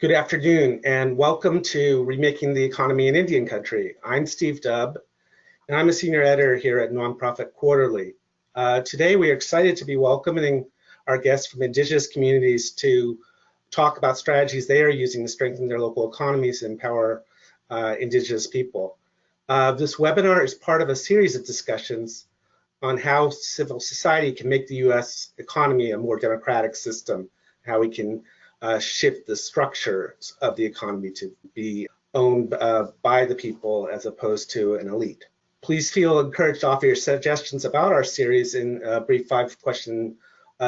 Good afternoon and welcome to Remaking the Economy in Indian Country. I'm Steve Dubb and I'm a senior editor here at Nonprofit Quarterly. Today we are excited to be welcoming our guests from Indigenous communities to talk about strategies they are using to strengthen their local economies and empower Indigenous people. This webinar is part of a series of discussions on how civil society can make the US economy a more democratic system, how we can shift the structures of the economy to be owned by the people as opposed to an elite. Please feel encouraged to offer your suggestions about our series in a brief 5-question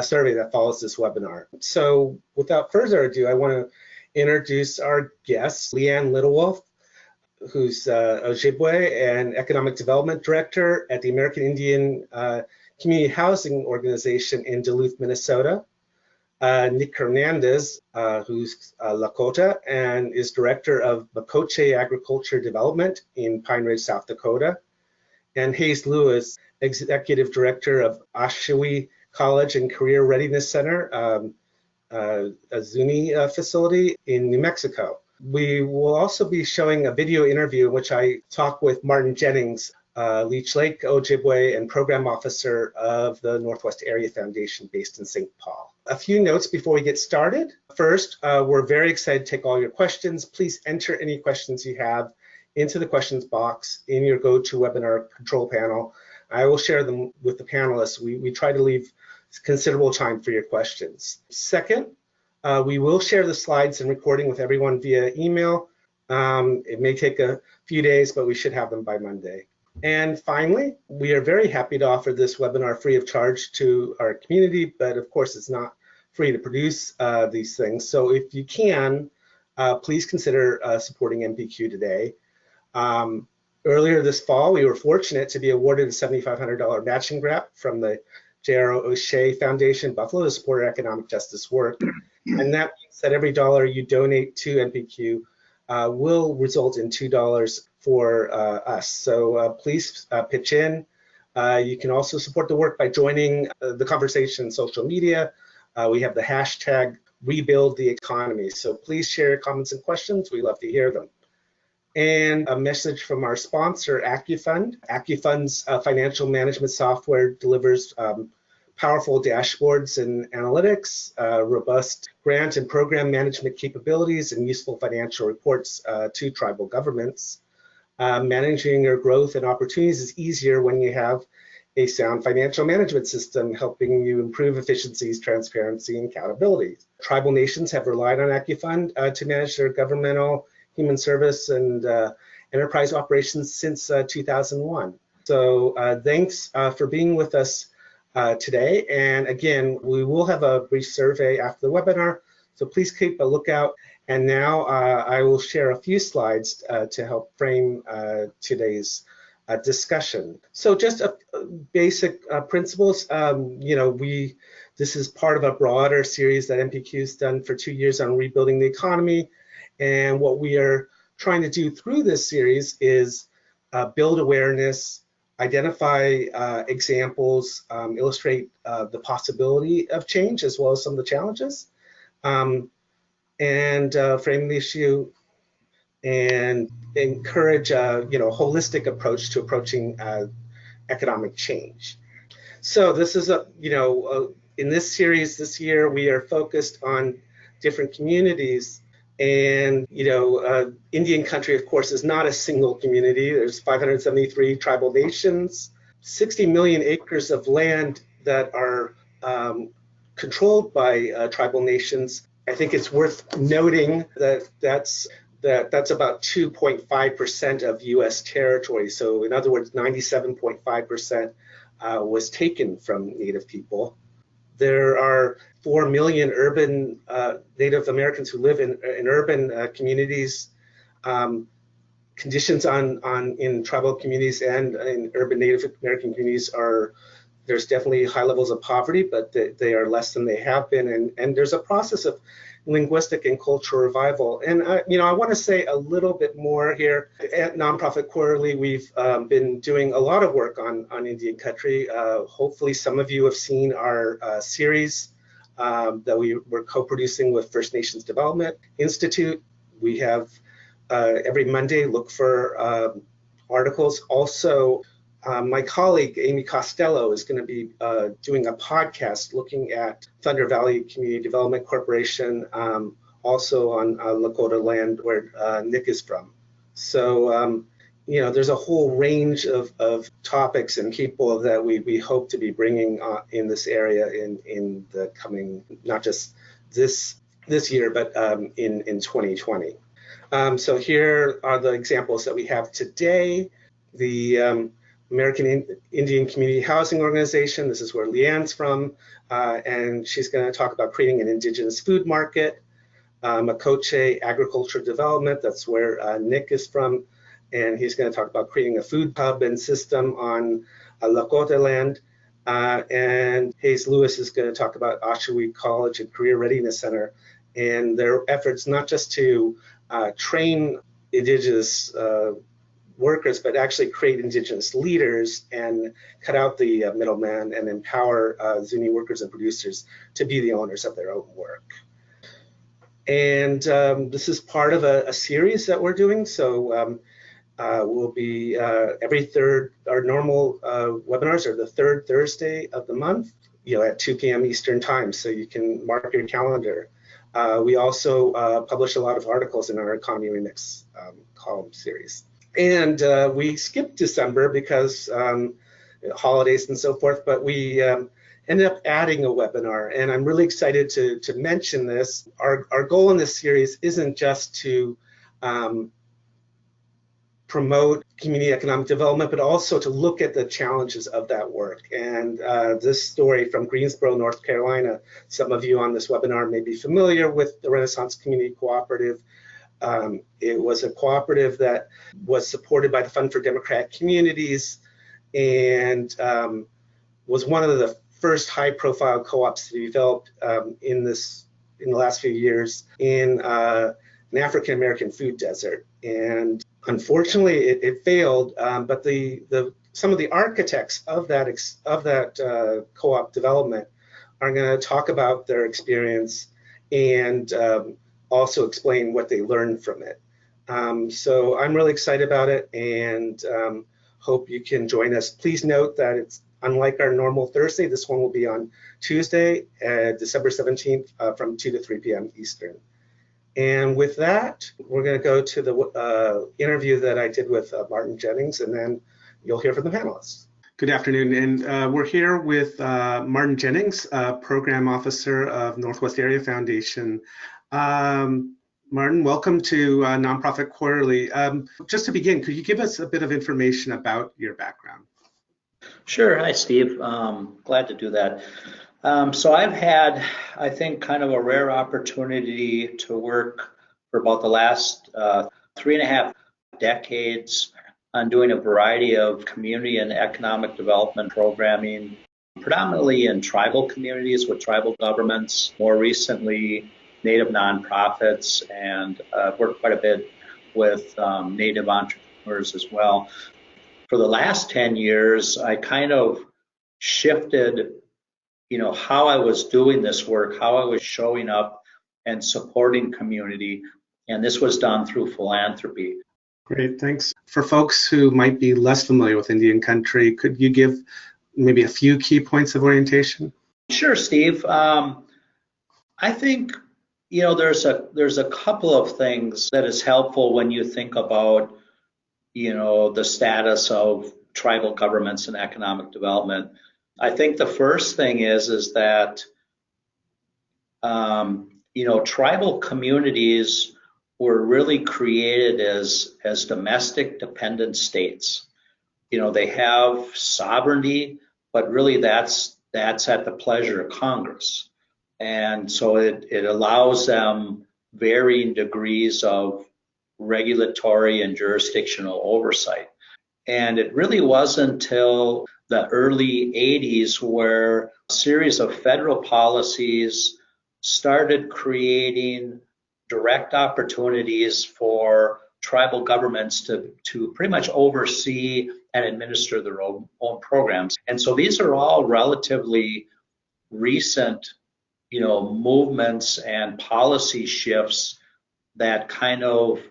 survey that follows this webinar. So without further ado, I want to introduce our guest, Leanne Littlewolf, who's Ojibwe and Economic Development Director at the American Indian Community Housing Organization in Duluth, Minnesota. Nick Hernandez, who's Lakota and is Director of Makoche Agriculture Development in Pine Ridge, South Dakota. And Hayes Lewis, Executive Director of Oshawi College and Career Readiness Center, a Zuni facility in New Mexico. We will also be showing a video interview in which I talk with Martin Jennings, Leech Lake Ojibwe and Program Officer of the Northwest Area Foundation based in St. Paul. A few notes before we get started. First, we're very excited to take all your questions. Please enter any questions you have into the questions box in your GoToWebinar control panel. I will share them with the panelists. We try to leave considerable time for your questions. Second, we will share the slides and recording with everyone via email. It may take a few days, but we should have them by Monday. And finally, we are very happy to offer this webinar free of charge to our community, but of course it's not free to produce these things. So if you can, please consider supporting MPQ today. Earlier this fall, we were fortunate to be awarded a $7,500 matching grant from the J.R. O'Shea Foundation, Buffalo, to support our economic justice work. And that means that every dollar you donate to MPQ will result in $2 for us. So please pitch in. You can also support the work by joining the conversation on social media. We have the hashtag Rebuild the Economy. So please share your comments and questions. We love to hear them. And a message from our sponsor, AccuFund. AccuFund's financial management software delivers powerful dashboards and analytics, robust grant and program management capabilities, and useful financial reports to tribal governments. Managing your growth and opportunities is easier when you have a sound financial management system helping you improve efficiencies, transparency, and accountability. Tribal nations have relied on AccuFund to manage their governmental, human service, and enterprise operations since 2001. So thanks for being with us today. And again, we will have a brief survey after the webinar, so please keep a lookout. And now I will share a few slides to help frame today's discussion. So just basic principles. This is part of a broader series that MPQ has done for 2 years on rebuilding the economy. And what we are trying to do through this series is build awareness, identify examples, illustrate the possibility of change as well as some of the challenges, and frame the issue and encourage a holistic approach to approaching economic change. So this is in this series this year we are focused on different communities. And Indian country, of course, is not a single community. There's 573 tribal nations, 60 million acres of land that are controlled by tribal nations. I think it's worth noting that that's about 2.5% of U.S. territory. So in other words, 97.5% was taken from Native people. There are 4 million urban Native Americans who live in urban communities. Conditions in tribal communities and in urban Native American communities there's definitely high levels of poverty, but they are less than they have been. And there's a process of linguistic and cultural revival. And I want to say a little bit more here. At Nonprofit Quarterly, we've been doing a lot of work on Indian country. Hopefully some of you have seen our series that we're co-producing with First Nations Development Institute. We have every Monday look for articles. Also, my colleague Amy Costello is going to be doing a podcast looking at Thunder Valley Community Development Corporation, also on Lakota land where Nick is from. So, there's a whole range of topics and people that we hope to be bringing in this area in the coming, not just this year, but in 2020. So here are the examples that we have today. The American Indian Community Housing Organization, this is where Leanne's from, and she's going to talk about creating an indigenous food market. Makoche Agriculture Development, that's where Nick is from, and he's going to talk about creating a food hub and system on Lakota land. And Hayes Lewis is going to talk about Oshawa College and Career Readiness Center and their efforts not just to train indigenous workers, but actually create indigenous leaders and cut out the middleman and empower Zuni workers and producers to be the owners of their own work. And this is part of a series that we're doing. So we'll be our normal webinars are the third Thursday of the month, at 2 p.m. Eastern time. So you can mark your calendar. We also publish a lot of articles in our Economy Remix column series. And we skipped December because holidays and so forth, but we ended up adding a webinar, and I'm really excited to mention this. Our goal in this series isn't just to promote community economic development, but also to look at the challenges of that work. And this story from Greensboro, North Carolina, some of you on this webinar may be familiar with the Renaissance Community Cooperative. It was a cooperative that was supported by the Fund for Democratic Communities and was one of the first high-profile co-ops to be developed in the last few years in an African-American food desert. And unfortunately, it failed. But some of the architects of that co-op development are going to talk about their experience and also explain what they learned from it. So I'm really excited about it and hope you can join us. Please note that it's unlike our normal Thursday. This one will be on Tuesday, December 17th from 2 to 3 p.m. Eastern. And with that, we're going to go to the interview that I did with Martin Jennings, and then you'll hear from the panelists. Good afternoon, and we're here with Martin Jennings, Program Officer of Northwest Area Foundation. Martin, welcome to Nonprofit Quarterly. Just to begin, could you give us a bit of information about your background? Sure. Hi, Steve. Glad to do that. So I've had, I think, kind of a rare opportunity to work for about the last 3.5 decades on doing a variety of community and economic development programming, predominantly in tribal communities with tribal governments, more recently Native nonprofits, and I've worked quite a bit with Native entrepreneurs as well. For the last 10 years, I kind of shifted, how I was doing this work, how I was showing up and supporting community, and this was done through philanthropy. Great, thanks. For folks who might be less familiar with Indian country, could you give maybe a few key points of orientation? Sure, Steve. I think there's a couple of things that is helpful when you think about the status of tribal governments and economic development. I think the first thing is that tribal communities were really created as domestic dependent states. They have sovereignty, but really that's at the pleasure of Congress. And so it allows them varying degrees of regulatory and jurisdictional oversight. And it really wasn't until the early 80s where a series of federal policies started creating direct opportunities for tribal governments to pretty much oversee and administer their own programs. And so these are all relatively recent movements and policy shifts that kind of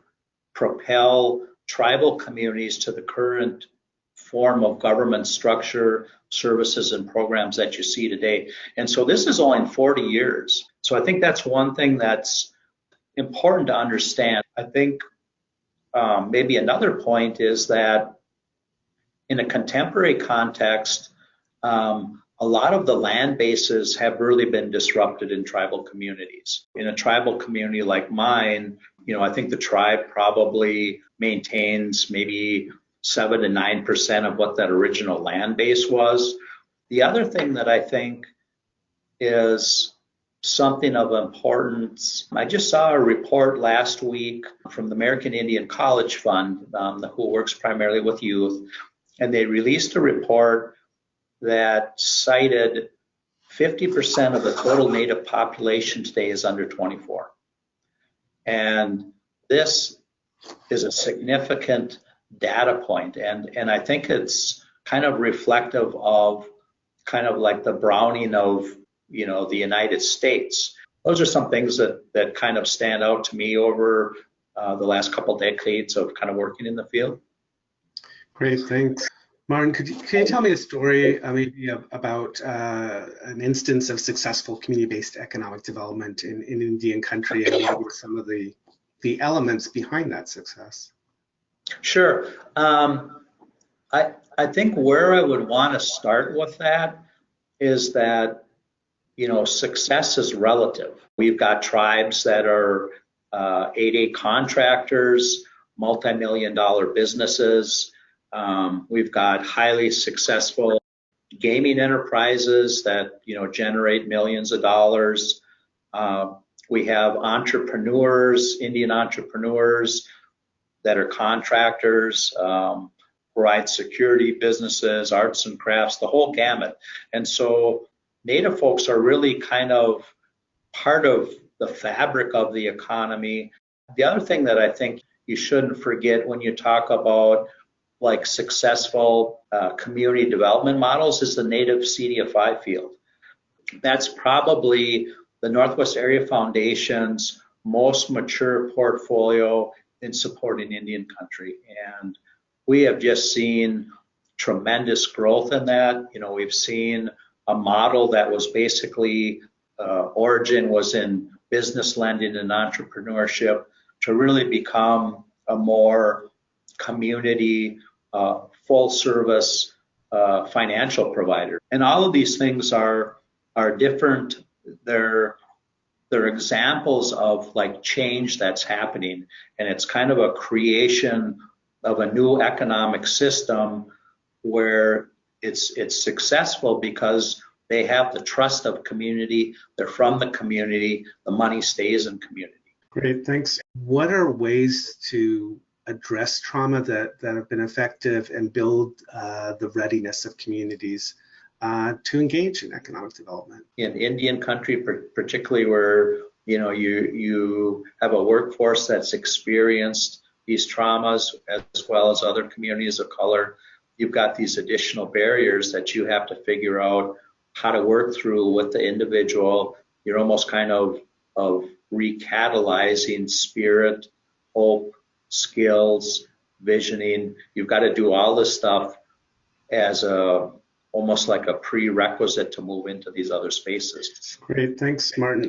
propel tribal communities to the current form of government structure, services, and programs that you see today. And so this is only in 40 years. So I think that's one thing that's important to understand. I think maybe another point is that in a contemporary context, a lot of the land bases have really been disrupted in tribal communities. In a tribal community like mine, I think the tribe probably maintains maybe 7 to 9% of what that original land base was. The other thing that I think is something of importance, I just saw a report last week from the American Indian College Fund, who works primarily with youth, and they released a report that cited 50% of the total Native population today is under 24. And this is a significant data point, and I think it's kind of reflective of kind of like the browning of the United States. Those are some things that kind of stand out to me over the last couple decades of kind of working in the field. Great, thanks. Martin, could you tell me a story maybe about an instance of successful community-based economic development in Indian country, and what were some of the elements behind that success? Sure. I think where I would want to start with that is that success is relative. We've got tribes that are 8A contractors, multi-million-dollar businesses. We've got highly successful gaming enterprises that generate millions of dollars. We have entrepreneurs, Indian entrepreneurs that are contractors, provide security businesses, arts and crafts, the whole gamut. And so Native folks are really kind of part of the fabric of the economy. The other thing that I think you shouldn't forget when you talk about like successful community development models is the Native CDFI field. That's probably the Northwest Area Foundation's most mature portfolio in supporting Indian country. And we have just seen tremendous growth in that. We've seen a model that was basically origin was in business lending and entrepreneurship to really become a more community, full service financial provider. And all of these things are different. They're examples of like change that's happening, and it's kind of a creation of a new economic system where it's successful because they have the trust of community, they're from the community, the money stays in community. Great, thanks. What are ways to address trauma that have been effective and build the readiness of communities to engage in economic development? In Indian country, particularly where you have a workforce that's experienced these traumas as well as other communities of color, you've got these additional barriers that you have to figure out how to work through with the individual. You're almost kind of recatalyzing spirit, hope, skills, visioning. You've got to do all this stuff as almost like a prerequisite to move into these other spaces. Great, thanks, Martin.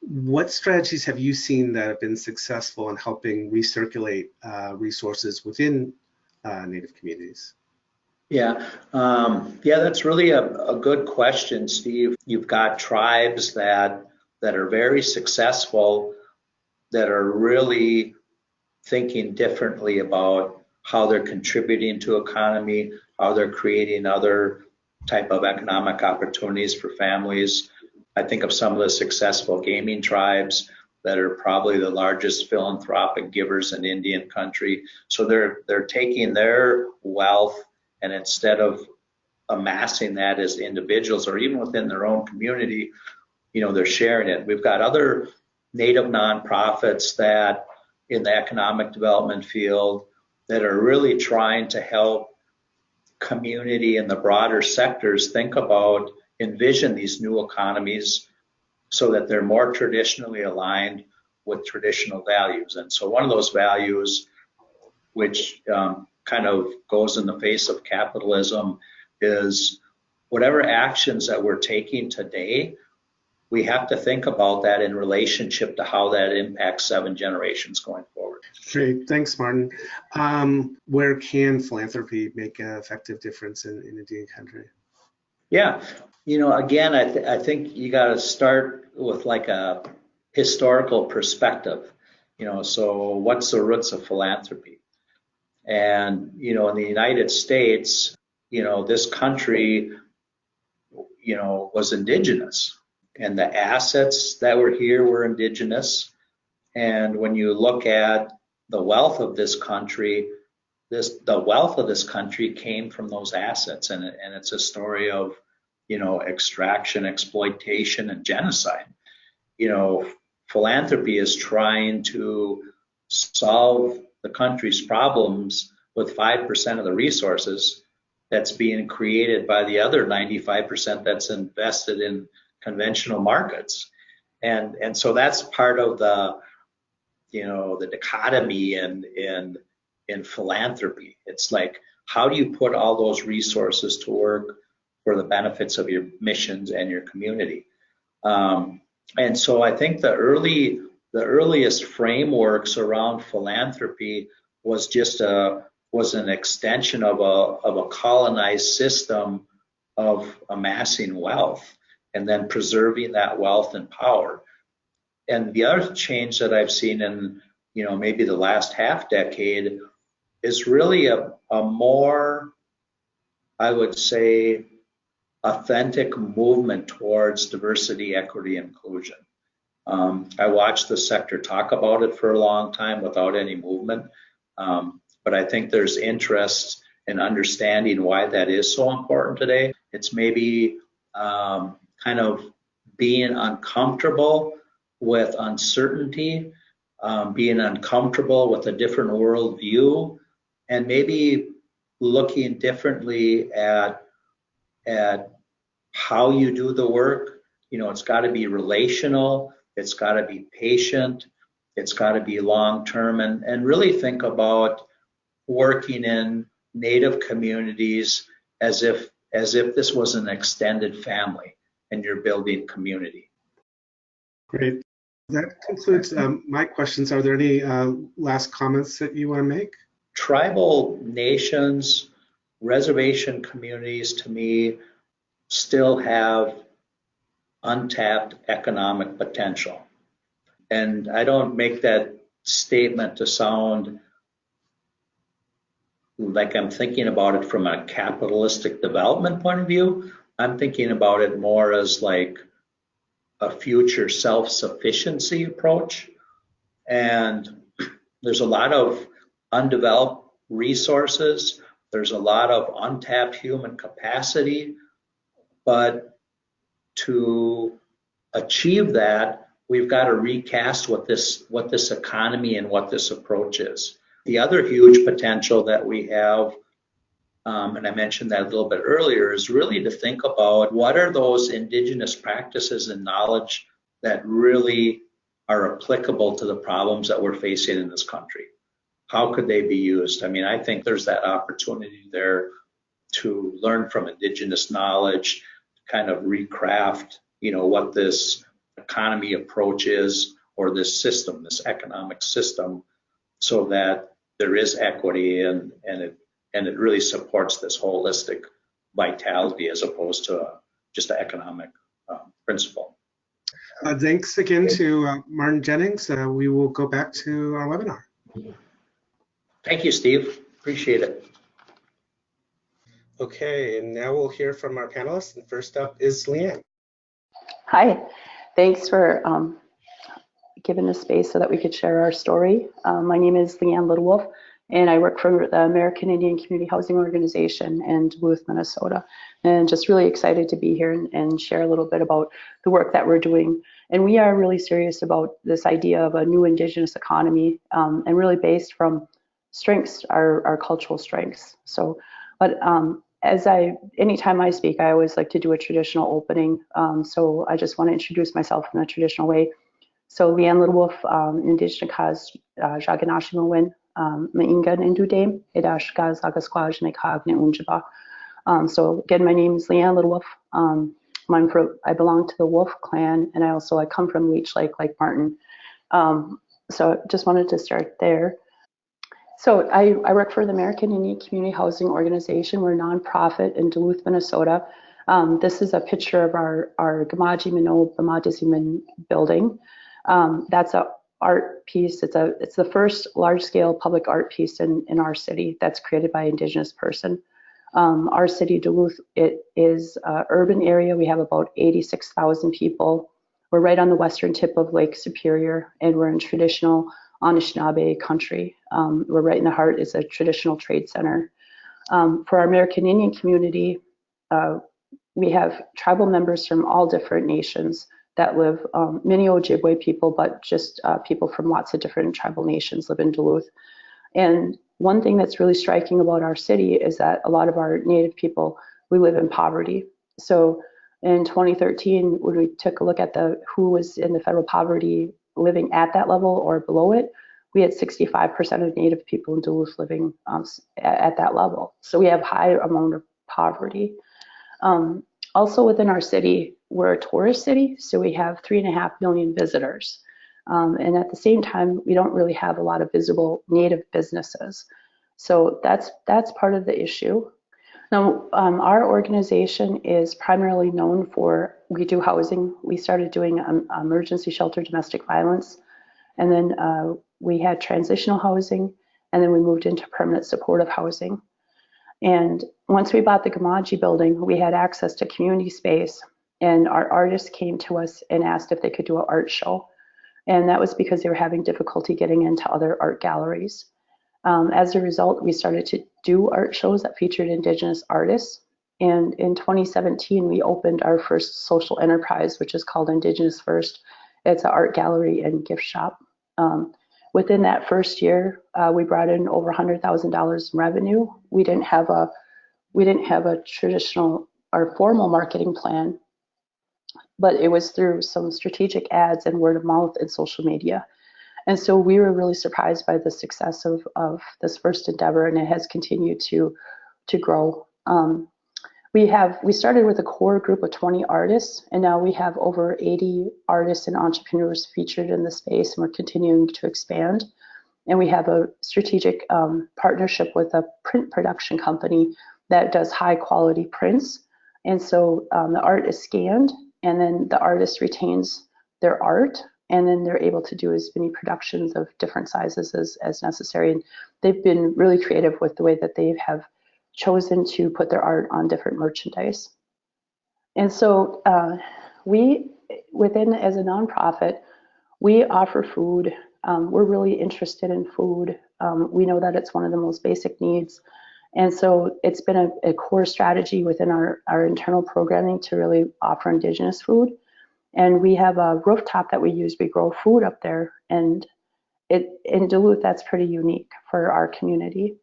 What strategies have you seen that have been successful in helping recirculate resources within Native communities? Yeah, that's really a good question, Steve. You've got tribes that are very successful, that are really thinking differently about how they're contributing to economy, how they're creating other type of economic opportunities for families. I think of some of the successful gaming tribes that are probably the largest philanthropic givers in Indian country. So they're taking their wealth, and instead of amassing that as individuals or even within their own community, they're sharing it. We've got other Native nonprofits that in the economic development field that are really trying to help community and the broader sectors think about envision these new economies so that they're more traditionally aligned with traditional values. And so one of those values, which kind of goes in the face of capitalism, is whatever actions that we're taking today, we have to think about that in relationship to how that impacts 7 generations going forward. Great, thanks, Martin. Where can philanthropy make an effective difference in Indian country? Yeah, again, I think you got to start with like a historical perspective. So what's the roots of philanthropy? And in the United States, this country, was indigenous, and the assets that were here were indigenous. And when you look at the wealth of this country, the wealth of this country came from those assets, and it's a story of extraction, exploitation, and genocide. Philanthropy is trying to solve the country's problems with 5% of the resources that's being created by the other 95% that's invested in conventional markets. And so that's part of the dichotomy in philanthropy. It's like, how do you put all those resources to work for the benefits of your missions and your community? And so I think the earliest frameworks around philanthropy was an extension of a colonized system of amassing wealth and then preserving that wealth and power. And the other change that I've seen in maybe the last half decade is really a more, I would say, authentic movement towards diversity, equity, and inclusion. I watched the sector talk about it for a long time without any movement, but I think there's interest in understanding why that is so important today. It's maybe kind of being uncomfortable with uncertainty, being uncomfortable with a different worldview, and maybe looking differently at how you do the work. It's got to be relational, it's got to be patient, it's got to be long-term, and really think about working in Native communities as if this was an extended family and you're building community. Great. That concludes my questions. Are there any last comments that you want to make? Tribal nations, reservation communities, to me, still have untapped economic potential. And I don't make that statement to sound like I'm thinking about it from a capitalistic development point of view. I'm thinking about it more as like a future self-sufficiency approach. And there's a lot of undeveloped resources. There's a lot of untapped human capacity. But to achieve that, we've got to recast what this economy and what this approach is. The other huge potential that we have, and I mentioned that a little bit earlier, is really to think about what are those indigenous practices and knowledge that really are applicable to the problems that we're facing in this country. How could they be used? I mean, I think there's that opportunity there to learn from indigenous knowledge, kind of recraft, what this economy approach is, or this system, this economic system, so that there is equity and it really supports this holistic vitality as opposed to just an economic principle. Thanks again to Martin Jennings. We will go back to our webinar. Thank you, Steve. Appreciate it. Okay, and now we'll hear from our panelists. And first up is Leanne. Hi, thanks for giving us space so that we could share our story. My name is Leanne Littlewolf, and I work for the American Indian Community Housing Organization in Duluth, Minnesota. And just really excited to be here and share a little bit about the work that we're doing. And we are really serious about this idea of a new Indigenous economy, and really based from strengths, our cultural strengths. So, but Anytime I speak, I always like to do a traditional opening. So I just want to introduce myself in a traditional way. So Leanne Littlewolf, Indigenous Kaz Jaganashimawin, Mainga Nindude, Edash Gaz Agasquaj Nekagne Unjaba. So again, my name is Leanne Littlewolf. I belong to the Wolf clan, and I come from Leech Lake, like Martin. So just wanted to start there. So I work for the American Indian Community Housing Organization. We're a nonprofit in Duluth, Minnesota. This is a picture of our Gamaji Mino Bamadiziman building. That's an art piece. It's the first large-scale public art piece in our city that's created by an Indigenous person. Our city, Duluth, it is an urban area. We have about 86,000 people. We're right on the western tip of Lake Superior, and we're in traditional Anishinaabe country. We're right in the heart. It's a traditional trade center. For our American Indian community, we have tribal members from all different nations that live, many Ojibwe people, but just people from lots of different tribal nations live in Duluth. And one thing that's really striking about our city is that a lot of our Native people, we live in poverty. So in 2013, when we took a look at who was in the federal poverty living at that level or below it, we had 65% of Native people in Duluth living at that level. So we have high amount of poverty. Also within our city, we're a tourist city, so we have 3.5 million visitors. And at the same time, we don't really have a lot of visible Native businesses. So that's part of the issue. Now, our organization is primarily known for, we do housing. We started doing emergency shelter domestic violence, and then we had transitional housing, and then we moved into permanent supportive housing. And once we bought the Gamaji building, we had access to community space, and our artists came to us and asked if they could do an art show. And that was because they were having difficulty getting into other art galleries. As a result, we started to do art shows that featured Indigenous artists. And in 2017, we opened our first social enterprise, which is called Indigenous First. It's an art gallery and gift shop. Within that first year, we brought in over $100,000 in revenue. We didn't have a traditional or formal marketing plan, but it was through some strategic ads and word of mouth and social media. And so we were really surprised by the success of this first endeavor, and it has continued to grow. We started with a core group of 20 artists, and now we have over 80 artists and entrepreneurs featured in the space, and we're continuing to expand. And we have a strategic partnership with a print production company that does high quality prints. And so the art is scanned, and then the artist retains their art, and then they're able to do as many productions of different sizes as necessary. And they've been really creative with the way that they have chosen to put their art on different merchandise. And so as a nonprofit, we offer food. We're really interested in food. We know that it's one of the most basic needs. And so it's been a core strategy within our internal programming to really offer Indigenous food. And we have a rooftop that we use. We grow food up there. And in Duluth, that's pretty unique for our community.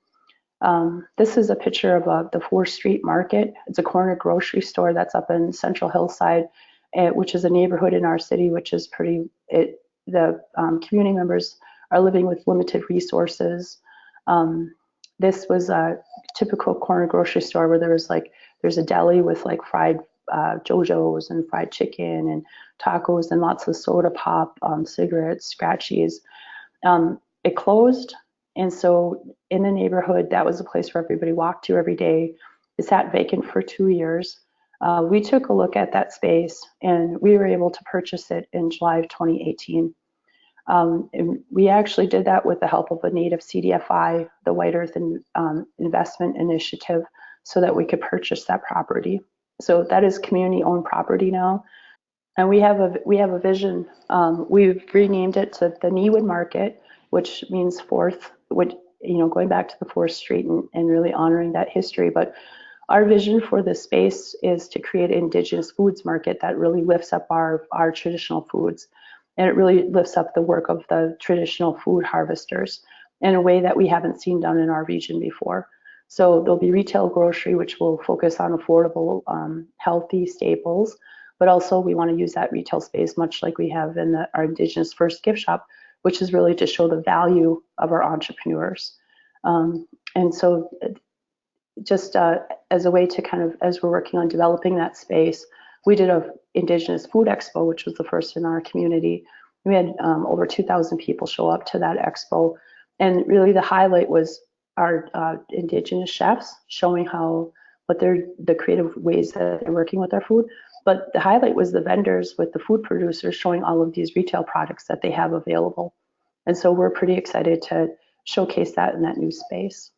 This is a picture of the 4th Street Market. It's a corner grocery store that's up in Central Hillside, which is a neighborhood in our city, which is the community members are living with limited resources. This was a typical corner grocery store where there's a deli with like fried JoJo's and fried chicken and tacos and lots of soda pop, cigarettes, scratchies. It closed. And so in the neighborhood, that was a place where everybody walked to every day. It sat vacant for 2 years. We took a look at that space, and we were able to purchase it in July of 2018. And we actually did that with the help of a native CDFI, the White Earth Investment Initiative, so that we could purchase that property. So that is community-owned property now. And we have a vision. We've renamed it to the Neewood Market, which means fourth, going back to the 4th Street and really honoring that history. But our vision for this space is to create an Indigenous foods market that really lifts up our traditional foods. And it really lifts up the work of the traditional food harvesters in a way that we haven't seen done in our region before. So there'll be retail grocery, which will focus on affordable, healthy staples, but also we want to use that retail space much like we have in our Indigenous First gift shop, which is really to show the value of our entrepreneurs. And so just as a way to kind of, as we're working on developing that space, we did a Indigenous Food Expo, which was the first in our community. We had over 2,000 people show up to that expo. And really the highlight was our Indigenous chefs showing what the creative ways that they're working with our food. But the highlight was the vendors with the food producers showing all of these retail products that they have available. And so we're pretty excited to showcase that in that new space.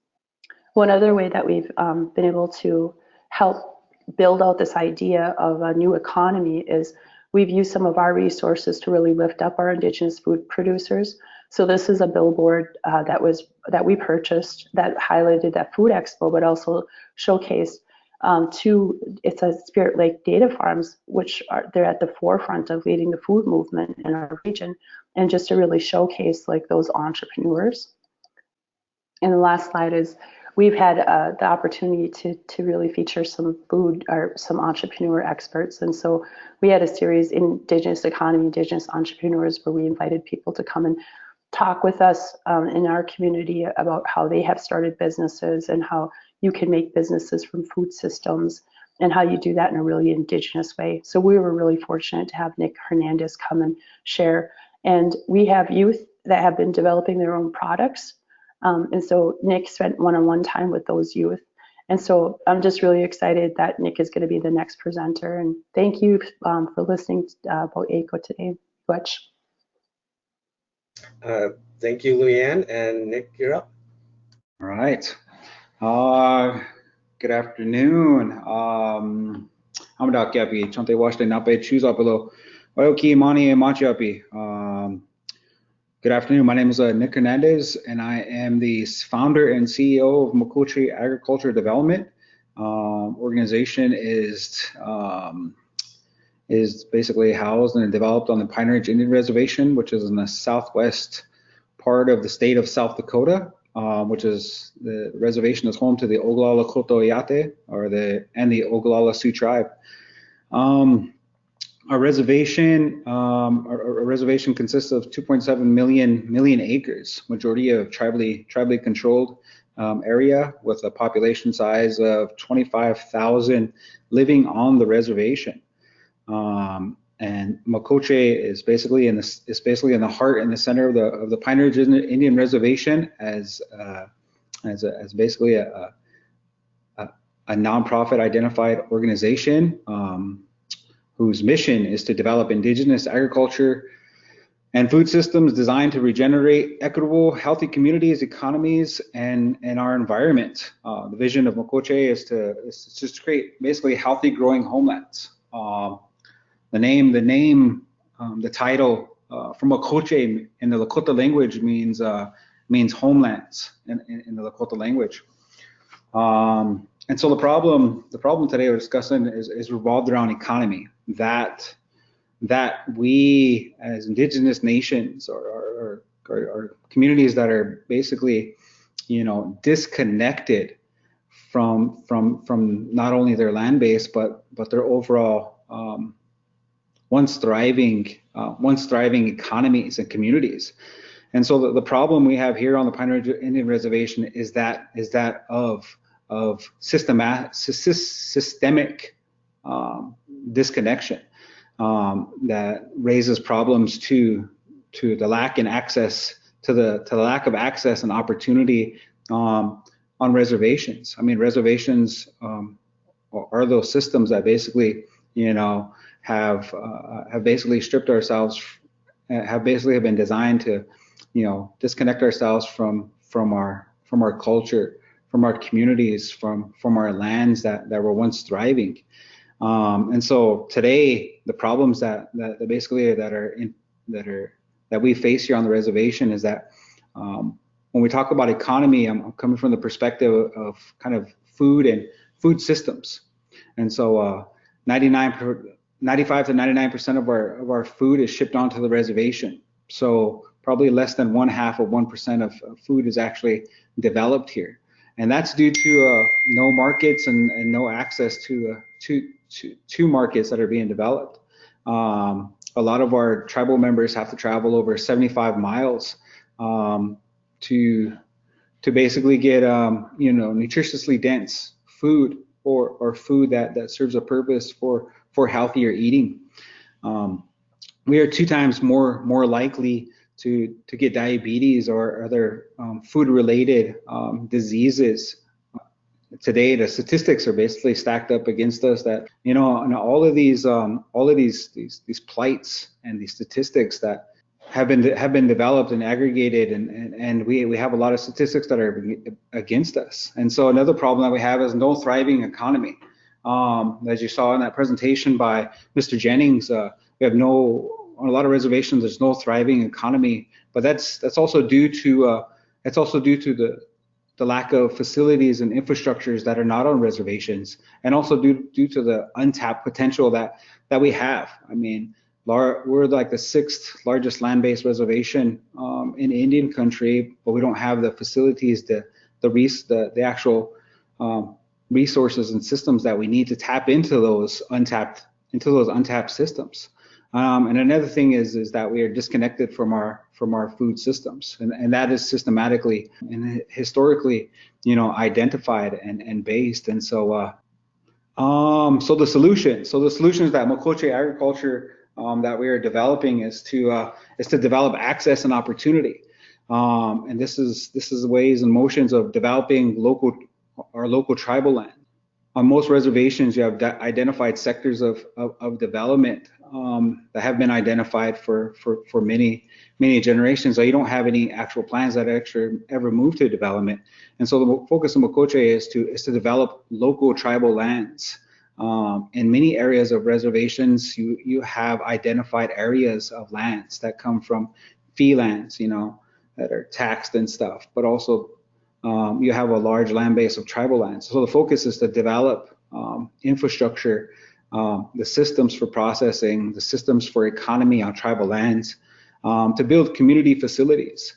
One other way that we've been able to help build out this idea of a new economy is we've used some of our resources to really lift up our Indigenous food producers. So this is a billboard that we purchased that highlighted that food expo, but also showcased it's a Spirit Lake data farms, which they're at the forefront of leading the food movement in our region, and just to really showcase like those entrepreneurs. And the last slide is we've had the opportunity to really feature some food or some entrepreneur experts. And so we had a series, Indigenous Economy, Indigenous Entrepreneurs, where we invited people to come and talk with us in our community about how they have started businesses and how you can make businesses from food systems and how you do that in a really Indigenous way. So we were really fortunate to have Nick Hernandez come and share. And we have youth that have been developing their own products. And so Nick spent one-on-one time with those youth. And so I'm just really excited that Nick is going to be the next presenter. And thank you for listening about ACO today. Butch. Thank you, Leanne. And Nick, you're up. All right. Good afternoon. Hamdak yapi, chante washte nape chuzapelo, oyoki mani machiapi. Good afternoon. My name is Nick Hernandez, and I am the founder and CEO of Makoche Agriculture Development. Organization is basically housed and developed on the Pine Ridge Indian Reservation, which is in the southwest part of the state of South Dakota, which is the reservation is home to the Oglala Kotoyate and the Oglala Sioux tribe. Our reservation consists of 2.7 million acres, majority of tribally controlled area with a population size of 25,000 living on the reservation. And Makoche is basically in the heart and the center of the Pine Ridge Indian Reservation as basically a nonprofit identified organization whose mission is to develop Indigenous agriculture and food systems designed to regenerate equitable, healthy communities, economies, and our environment. The vision of Makoche is to just create basically healthy, growing homelands. The title from Makoche in the Lakota language means homelands in the Lakota language. And so the problem today we're discussing is revolved around economy, that we as Indigenous nations or communities that are basically, disconnected from not only their land base but their overall once thriving economies and communities. And so the problem we have here on the Pine Ridge Indian Reservation is that of systemic disconnection that raises problems to the lack of access and opportunity on reservations. I mean, reservations are those systems that basically have basically stripped ourselves, have been designed to disconnect ourselves from our culture, from our communities, from our lands that were once thriving. And so today, the problems that we face here on the reservation is that when we talk about economy, I'm coming from the perspective of kind of food and food systems. And so 95 to 99% of our food is shipped onto the reservation. So probably less than 1/2 of 1% of food is actually developed here. and that's due to no markets and no access to markets that are being developed. A lot of our tribal members have to travel over 75 miles to basically get nutritiously dense food or food that serves a purpose for healthier eating. We are 2 times more likely to get diabetes or other food-related diseases. Today, the statistics are basically stacked up against us that, and all of these plights and these statistics that have been developed and aggregated, and we have a lot of statistics that are against us. And so another problem that we have is no thriving economy. As you saw in that presentation by Mr. Jennings, we have on a lot of reservations, there's no thriving economy, but that's also due to the lack of facilities and infrastructures that are not on reservations, and also due to the untapped potential that we have. I mean, we're like the 6th largest land-based reservation in Indian country, but we don't have the facilities, the actual resources and systems that we need to tap into those untapped systems. And another thing is that we are disconnected from our food systems, and that is systematically and historically, identified and based. And so the solutions that Mokoche agriculture that we are developing is to develop access and opportunity. And this is ways and motions of developing our local tribal land. On most reservations, you have identified sectors of development that have been identified for many generations. So you don't have any actual plans that actually ever move to development. And so the focus of Mokoche is to develop local tribal lands. In many areas of reservations, you have identified areas of lands that come from fee lands, that are taxed and stuff, but also you have a large land base of tribal lands. So the focus is to develop infrastructure, the systems for processing, the systems for economy on tribal lands, to build community facilities.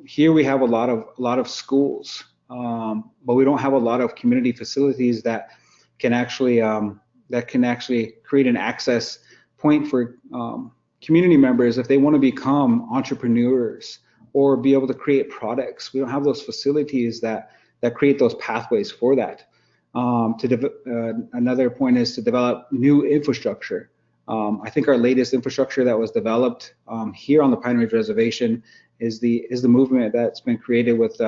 Here we have a lot of schools, but we don't have a lot of community facilities that can actually create an access point for community members if they want to become entrepreneurs or be able to create products. We don't have those facilities that create those pathways for that. Another point is to develop new infrastructure. I think our latest infrastructure that was developed here on the Pine Ridge Reservation is the movement that's been created with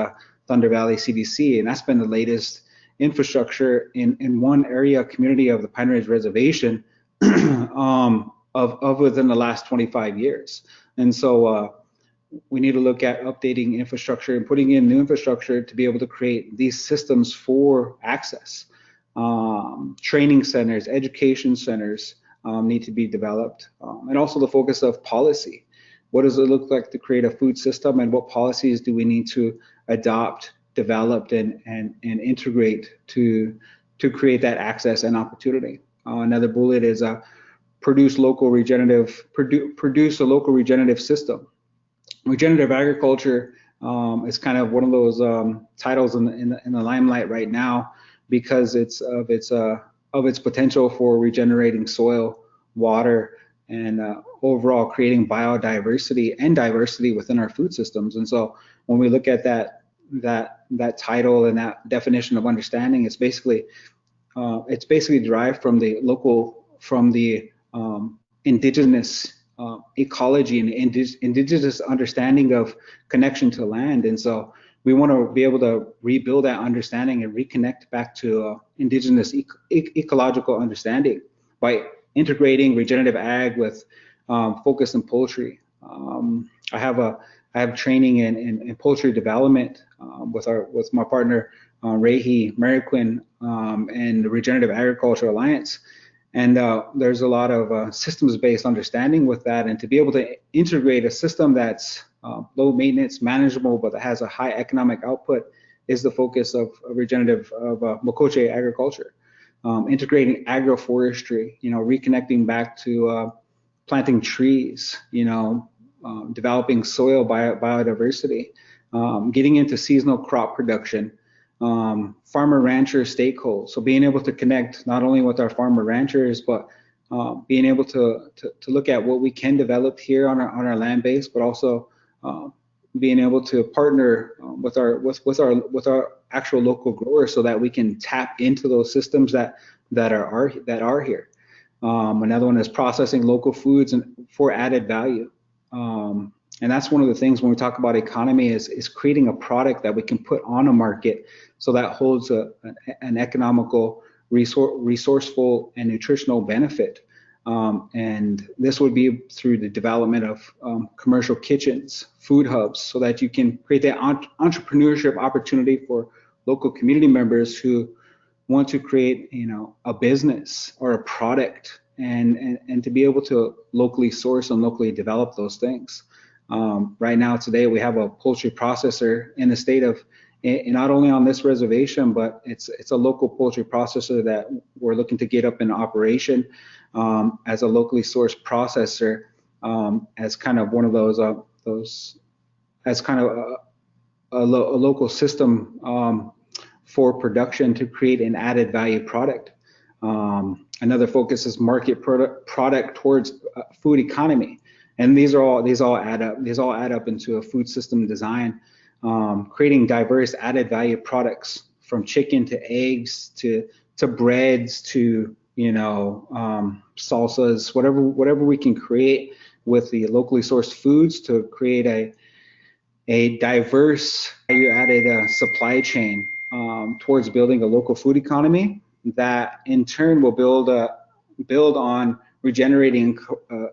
Thunder Valley CDC, and that's been the latest infrastructure in one area community of the Pine Ridge Reservation of within the last 25 years. And so we need to look at updating infrastructure and putting in new infrastructure to be able to create these systems for access. Training centers, education centers need to be developed, and also the focus of policy. What does it look like to create a food system, and what policies do we need to adopt, develop, and integrate to create that access and opportunity? Another bullet is produce a local regenerative system. Regenerative agriculture is kind of one of those titles in the limelight right now because of its potential for regenerating soil, water, and overall creating biodiversity and diversity within our food systems. And so when we look at that title and that definition of understanding, it's basically derived from the indigenous ecology and indigenous understanding of connection to land. And so we want to be able to rebuild that understanding and reconnect back to indigenous ecological understanding by integrating regenerative ag with focus in poultry. I have training in poultry development with my partner Rehi Mariquin and the Regenerative Agriculture Alliance. And there's a lot of systems-based understanding with that, and to be able to integrate a system that's low maintenance, manageable, but that has a high economic output is the focus of Mokoche agriculture. Integrating agroforestry, reconnecting back to planting trees, developing soil biodiversity, getting into seasonal crop production, farmer rancher stakeholders. So being able to connect not only with our farmer ranchers, but being able to look at what we can develop here on our land base, but also being able to partner with our actual local growers so that we can tap into those systems that are here. Another one is processing local foods and for added value. And that's one of the things when we talk about economy is creating a product that we can put on a market so that holds an economical, resourceful, and nutritional benefit. And this would be through the development of commercial kitchens, food hubs, so that you can create that entrepreneurship opportunity for local community members who want to create, a business or a product, and to be able to locally source and locally develop those things. Right now, today, we have a poultry processor in the state of, not only on this reservation, but it's a local poultry processor that we're looking to get up in operation as a locally sourced processor, as kind of one of those as kind of a local system for production to create an added value product. Another focus is market product towards food economy. And these all add up into a food system design, creating diverse added value products from chicken to eggs to breads to salsas, whatever we can create with the locally sourced foods to create a diverse value added supply chain towards building a local food economy that in turn will build on regenerating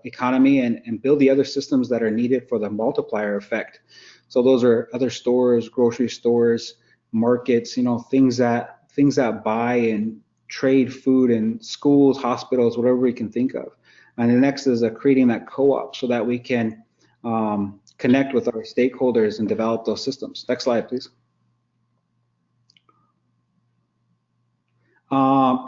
economy and build the other systems that are needed for the multiplier effect. So those are other stores, grocery stores, markets, things that buy and trade food in schools, hospitals, whatever we can think of. And the next is creating that co-op so that we can connect with our stakeholders and develop those systems. Next slide, please.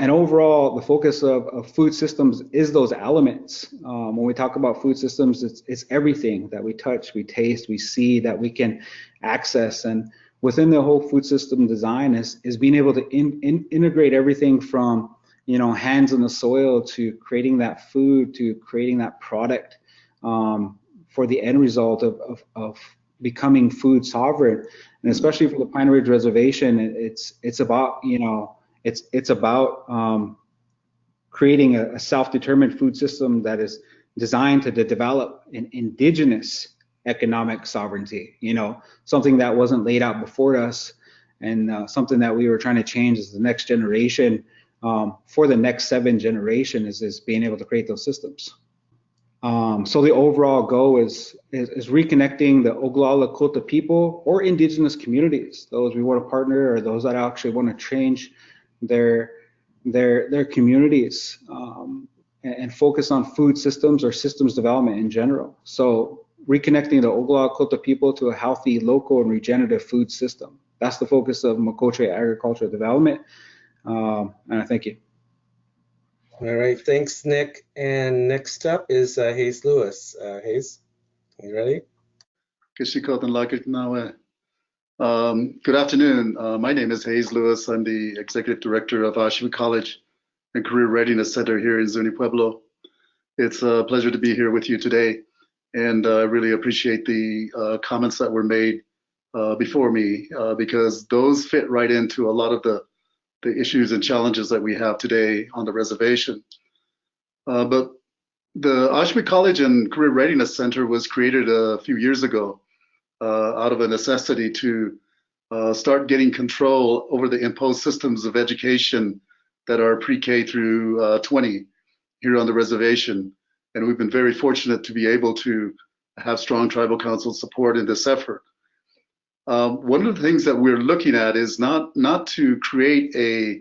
And overall, the focus of food systems is those elements. When we talk about food systems, it's everything that we touch, we taste, we see, that we can access. And within the whole food system design is being able to integrate everything from hands in the soil to creating that food to creating that product for the end result of becoming food sovereign. And especially for the Pine Ridge Reservation, it's about it's about creating a self-determined food system that is designed to develop an indigenous economic sovereignty, something that wasn't laid out before us, and something that we were trying to change as the next generation, for the next 7 generations, is being able to create those systems. So the overall goal is reconnecting the Oglala Lakota people or indigenous communities, those we want to partner or those that actually want to change their communities, and focus on food systems or systems development in general. So reconnecting the Oglala Lakota people to a healthy, local, and regenerative food system. That's the focus of Makoche Agricultural Development. And I thank you. All right, thanks, Nick. And next up is Hayes Lewis. Hayes, you ready? Good afternoon. My name is Hayes Lewis. I'm the Executive Director of Ashby College and Career Readiness Center here in Zuni Pueblo. It's a pleasure to be here with you today, and I really appreciate the comments that were made before me, because those fit right into a lot of the issues and challenges that we have today on the reservation. But the Ashby College and Career Readiness Center was created a few years ago out of a necessity to start getting control over the imposed systems of education that are pre-K through 20 here on the reservation. And we've been very fortunate to be able to have strong tribal council support in this effort. One of the things that we're looking at is not to create a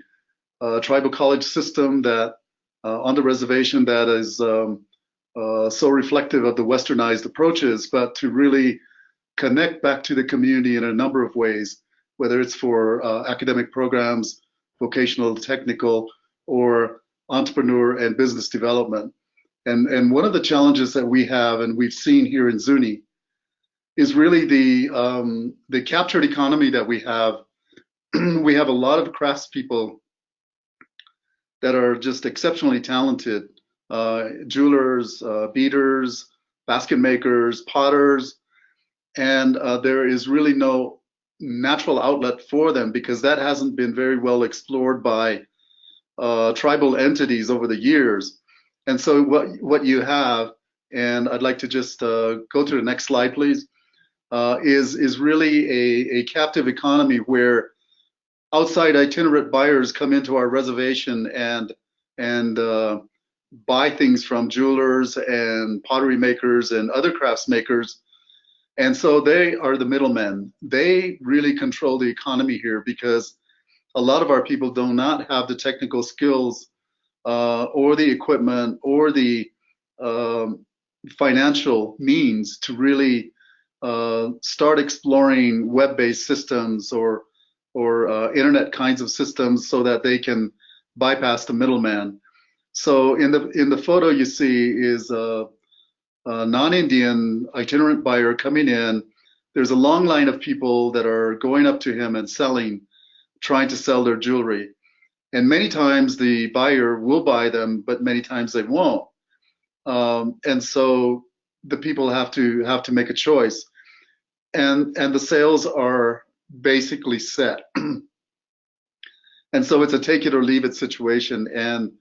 tribal college system that on the reservation that is so reflective of the westernized approaches, but to really connect back to the community in a number of ways, whether it's for academic programs, vocational, technical, or entrepreneur and business development. And one of the challenges that we have, and we've seen here in Zuni, is really the captured economy that we have. We have a lot of craftspeople that are just exceptionally talented, jewelers, beaders, basket makers, potters, and there is really no natural outlet for them because that hasn't been very well explored by tribal entities over the years. And so what you have, and I'd like to just go to the next slide, please, is really a captive economy where outside itinerant buyers come into our reservation and buy things from jewelers and pottery makers and other crafts makers. And so they are the middlemen. They really control the economy here because a lot of our people do not have the technical skills or the equipment or the financial means to really start exploring web-based systems or internet kinds of systems so that they can bypass the middleman. So in the photo you see is a non-Indian itinerant buyer coming in. There's a long line of people that are going up to him and trying to sell their jewelry. And many times the buyer will buy them, but many times they won't. And so the people have to make a choice. And the sales are basically set. And so it's a take it or leave it situation. And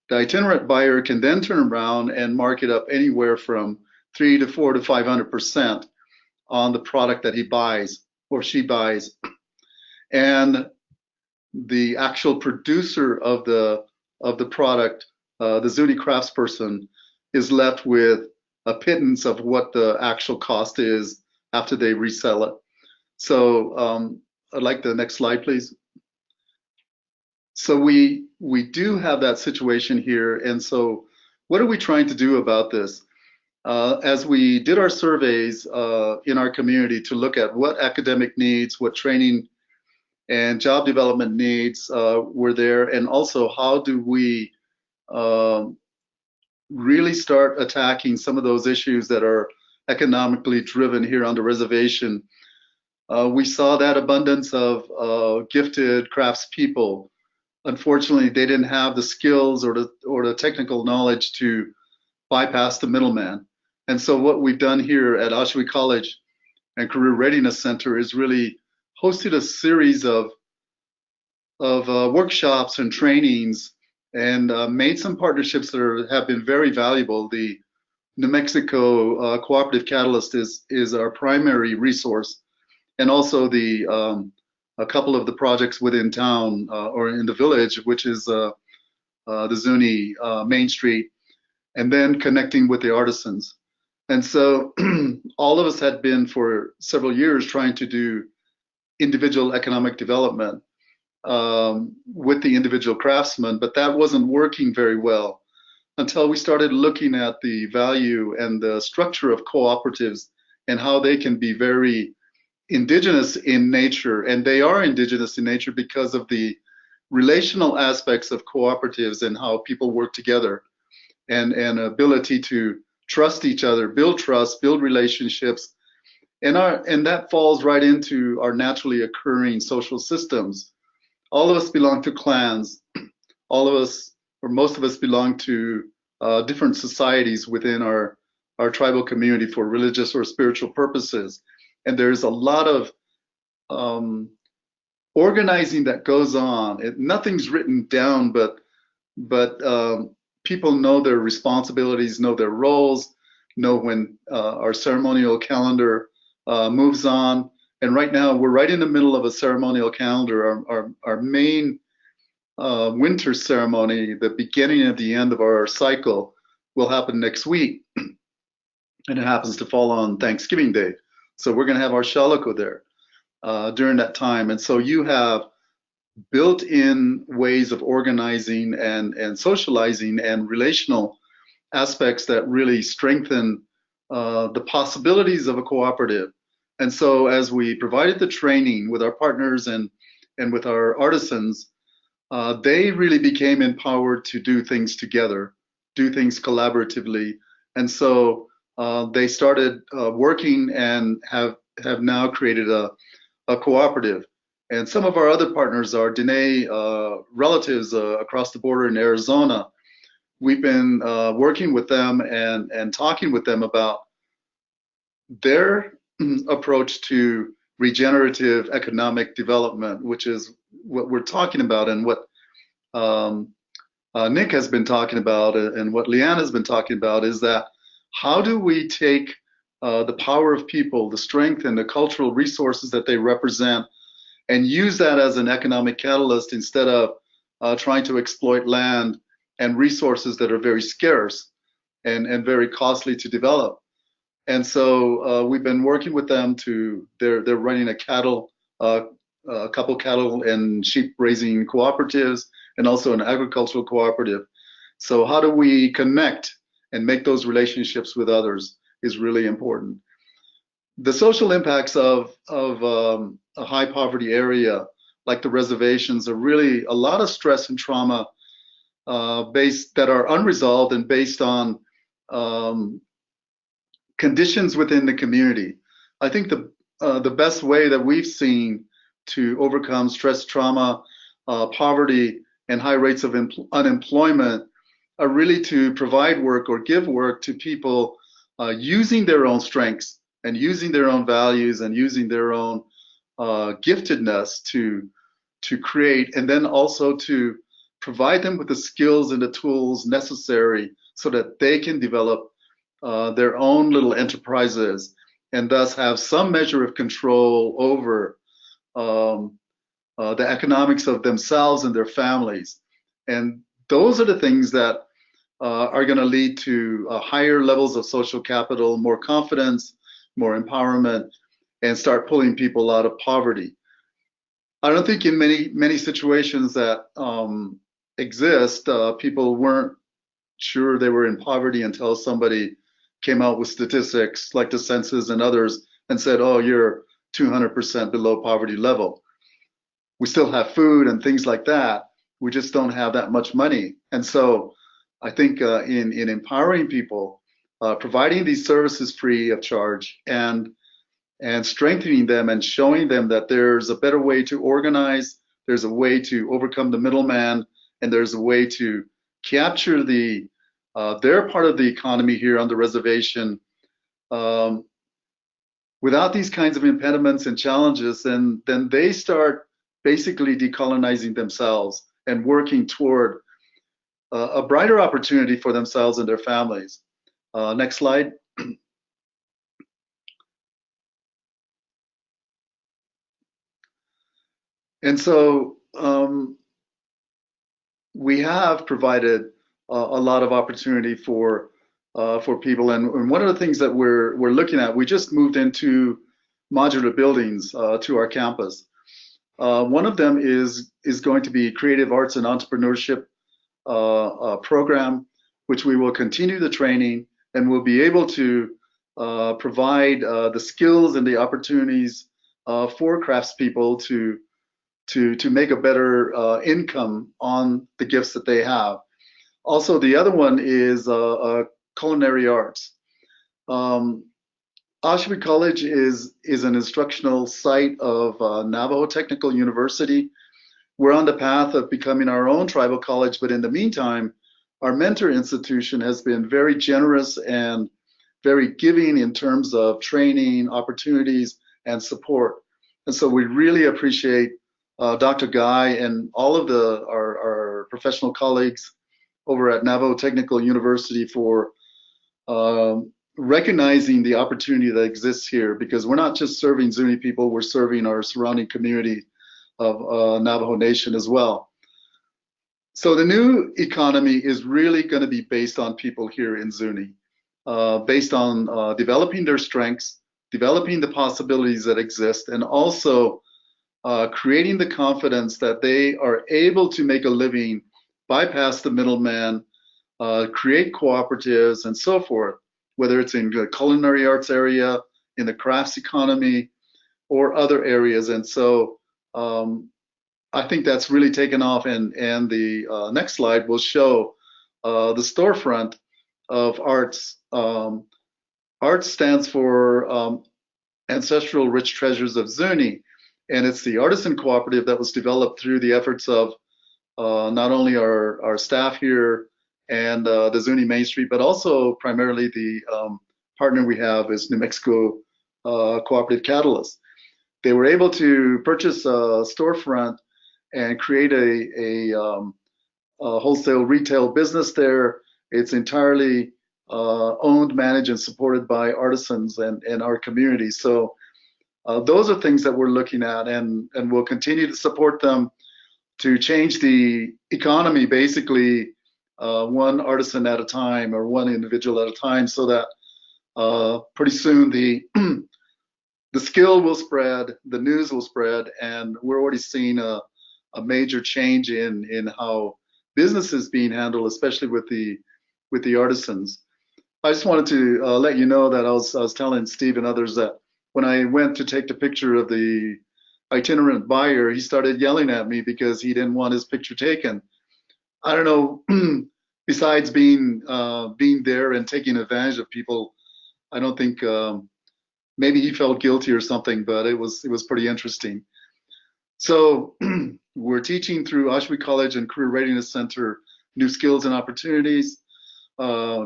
the itinerant buyer can then turn around and mark it up anywhere from 3 to 4 to 500% on the product that he buys or she buys. And the actual producer of the product, the Zuni craftsperson, is left with a pittance of what the actual cost is after they resell it. So I'd like the next slide, please. So we do have that situation here. And so what are we trying to do about this? As we did our surveys in our community to look at what academic needs, what training and job development needs were there, and also how do we really start attacking some of those issues that are economically driven here on the reservation. We saw that abundance of gifted craftspeople. Unfortunately, they didn't have the skills or the technical knowledge to bypass the middleman. And so what we've done here at Oshawa College and Career Readiness Center is really hosted a series of workshops and trainings and made some partnerships that have been very valuable. The New Mexico Cooperative Catalyst is our primary resource, and also a couple of the projects within town or in the village, which is the Zuni Main Street, and then connecting with the artisans. And so all of us had been for several years trying to do individual economic development with the individual craftsmen, but that wasn't working very well until we started looking at the value and the structure of cooperatives and how they can be very indigenous in nature. And they are indigenous in nature because of the relational aspects of cooperatives and how people work together and ability to trust each other, build trust, build relationships. And that falls right into our naturally occurring social systems. All of us belong to clans. All of us, or most of us, belong to different societies within our tribal community for religious or spiritual purposes. And there's a lot of organizing that goes on. Nothing's written down, but people know their responsibilities, know their roles, know when our ceremonial calendar moves on. And right now, we're right in the middle of a ceremonial calendar. Our main winter ceremony, the beginning and the end of our cycle, will happen next week. And it happens to fall on Thanksgiving Day. So we're going to have our shalako there during that time. And so you have built-in ways of organizing and socializing and relational aspects that really strengthen the possibilities of a cooperative. And so as we provided the training with our partners and with our artisans, they really became empowered to do things together, do things collaboratively. And so they started working and have now created a cooperative. And some of our other partners are Dene relatives across the border in Arizona. We've been working with them and talking with them about their approach to regenerative economic development, which is what we're talking about and what Nick has been talking about and what Leanne has been talking about, is that how do we take the power of people, the strength and the cultural resources that they represent, and use that as an economic catalyst instead of trying to exploit land and resources that are very scarce and very costly to develop. And so we've been working with them they're running a couple cattle and sheep raising cooperatives and also an agricultural cooperative. So how do we connect and make those relationships with others is really important. The social impacts of a high poverty area like the reservations are really a lot of stress and trauma that are unresolved and based on conditions within the community. I think the best way that we've seen to overcome stress, trauma, poverty, and high rates of unemployment are really to provide work or give work to people using their own strengths and using their own values and using their own giftedness to create, and then also to provide them with the skills and the tools necessary so that they can develop their own little enterprises and thus have some measure of control over the economics of themselves and their families. And those are the things that are going to lead to higher levels of social capital, more confidence, more empowerment, and start pulling people out of poverty. I don't think in many situations that exist, people weren't sure they were in poverty until somebody came out with statistics like the census and others and said, oh, you're 200% below poverty level. We still have food and things like that. We just don't have that much money. And so I think in empowering people, providing these services free of charge and strengthening them and showing them that there's a better way to organize, there's a way to overcome the middleman, and there's a way to capture their part of the economy here on the reservation. Without these kinds of impediments and challenges, then they start basically decolonizing themselves and working toward a brighter opportunity for themselves and their families. Next slide. And so we have provided a lot of opportunity for people, and one of the things that we're looking at, we just moved into modular buildings to our campus. One of them is going to be Creative Arts and Entrepreneurship program, which we will continue the training and we'll be able to provide the skills and the opportunities for craftspeople to make a better income on the gifts that they have. Also, the other one is culinary arts. Oshawa College is an instructional site of Navajo Technical University. We're on the path of becoming our own tribal college, but in the meantime, our mentor institution has been very generous and very giving in terms of training, opportunities, and support. And so we really appreciate Dr. Guy and all of our professional colleagues over at Navajo Technical University for recognizing the opportunity that exists here, because we're not just serving Zuni people, we're serving our surrounding community of Navajo Nation as well. So the new economy is really going to be based on people here in Zuni, based on developing their strengths, developing the possibilities that exist, and also creating the confidence that they are able to make a living, bypass the middleman, create cooperatives and so forth, whether it's in the culinary arts area, in the crafts economy, or other areas. And so I think that's really taken off, and the next slide will show the storefront of arts ART stands for Ancestral Rich Treasures of Zuni, and it's the artisan cooperative that was developed through the efforts of not only our staff here and the Zuni Main Street, but also primarily the partner we have is New Mexico Cooperative Catalyst. They were able to purchase a storefront and create a wholesale retail business there. It's entirely owned, managed, and supported by artisans and our community. So those are things that we're looking at, and we'll continue to support them to change the economy, basically one artisan at a time or one individual at a time, so that pretty soon the skill will spread, the news will spread, and we're already seeing a major change in how business is being handled, especially with the artisans. I just wanted to let you know that I was telling Steve and others that when I went to take the picture of the itinerant buyer, he started yelling at me because he didn't want his picture taken. I don't know, besides being there and taking advantage of people, I don't think maybe he felt guilty or something, but it was pretty interesting. So we're teaching through Oshawa College and Career Readiness Center new skills and opportunities,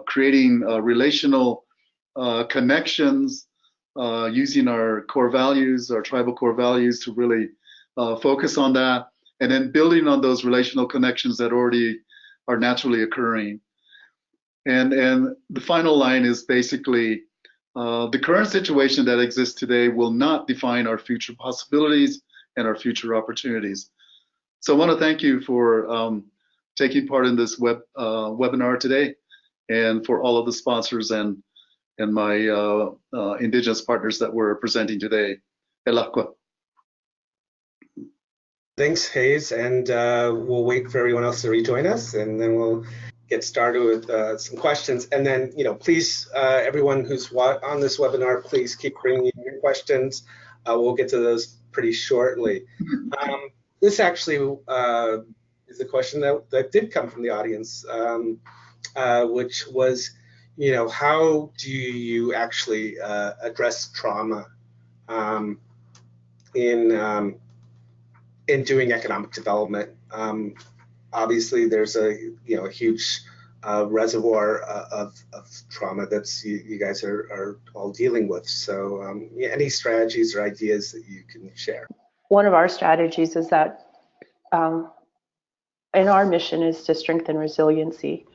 creating relational connections, using our core values, our tribal core values to really focus on that, and then building on those relational connections that already are naturally occurring. And the final line is basically the current situation that exists today will not define our future possibilities and our future opportunities. So I want to thank you for taking part in this webinar today, and for all of the sponsors and my Indigenous partners that we're presenting today. Elakwa. Thanks, Hayes, and we'll wait for everyone else to rejoin us, and then we'll get started with some questions. And then, please, everyone who's on this webinar, please keep bringing in your questions. We'll get to those pretty shortly. This actually is a question that did come from the audience, which was, how do you actually address trauma in doing economic development? Obviously, there's a huge reservoir of trauma that's you guys are all dealing with. So, any strategies or ideas that you can share? One of our strategies is that, and our mission is to strengthen resiliency.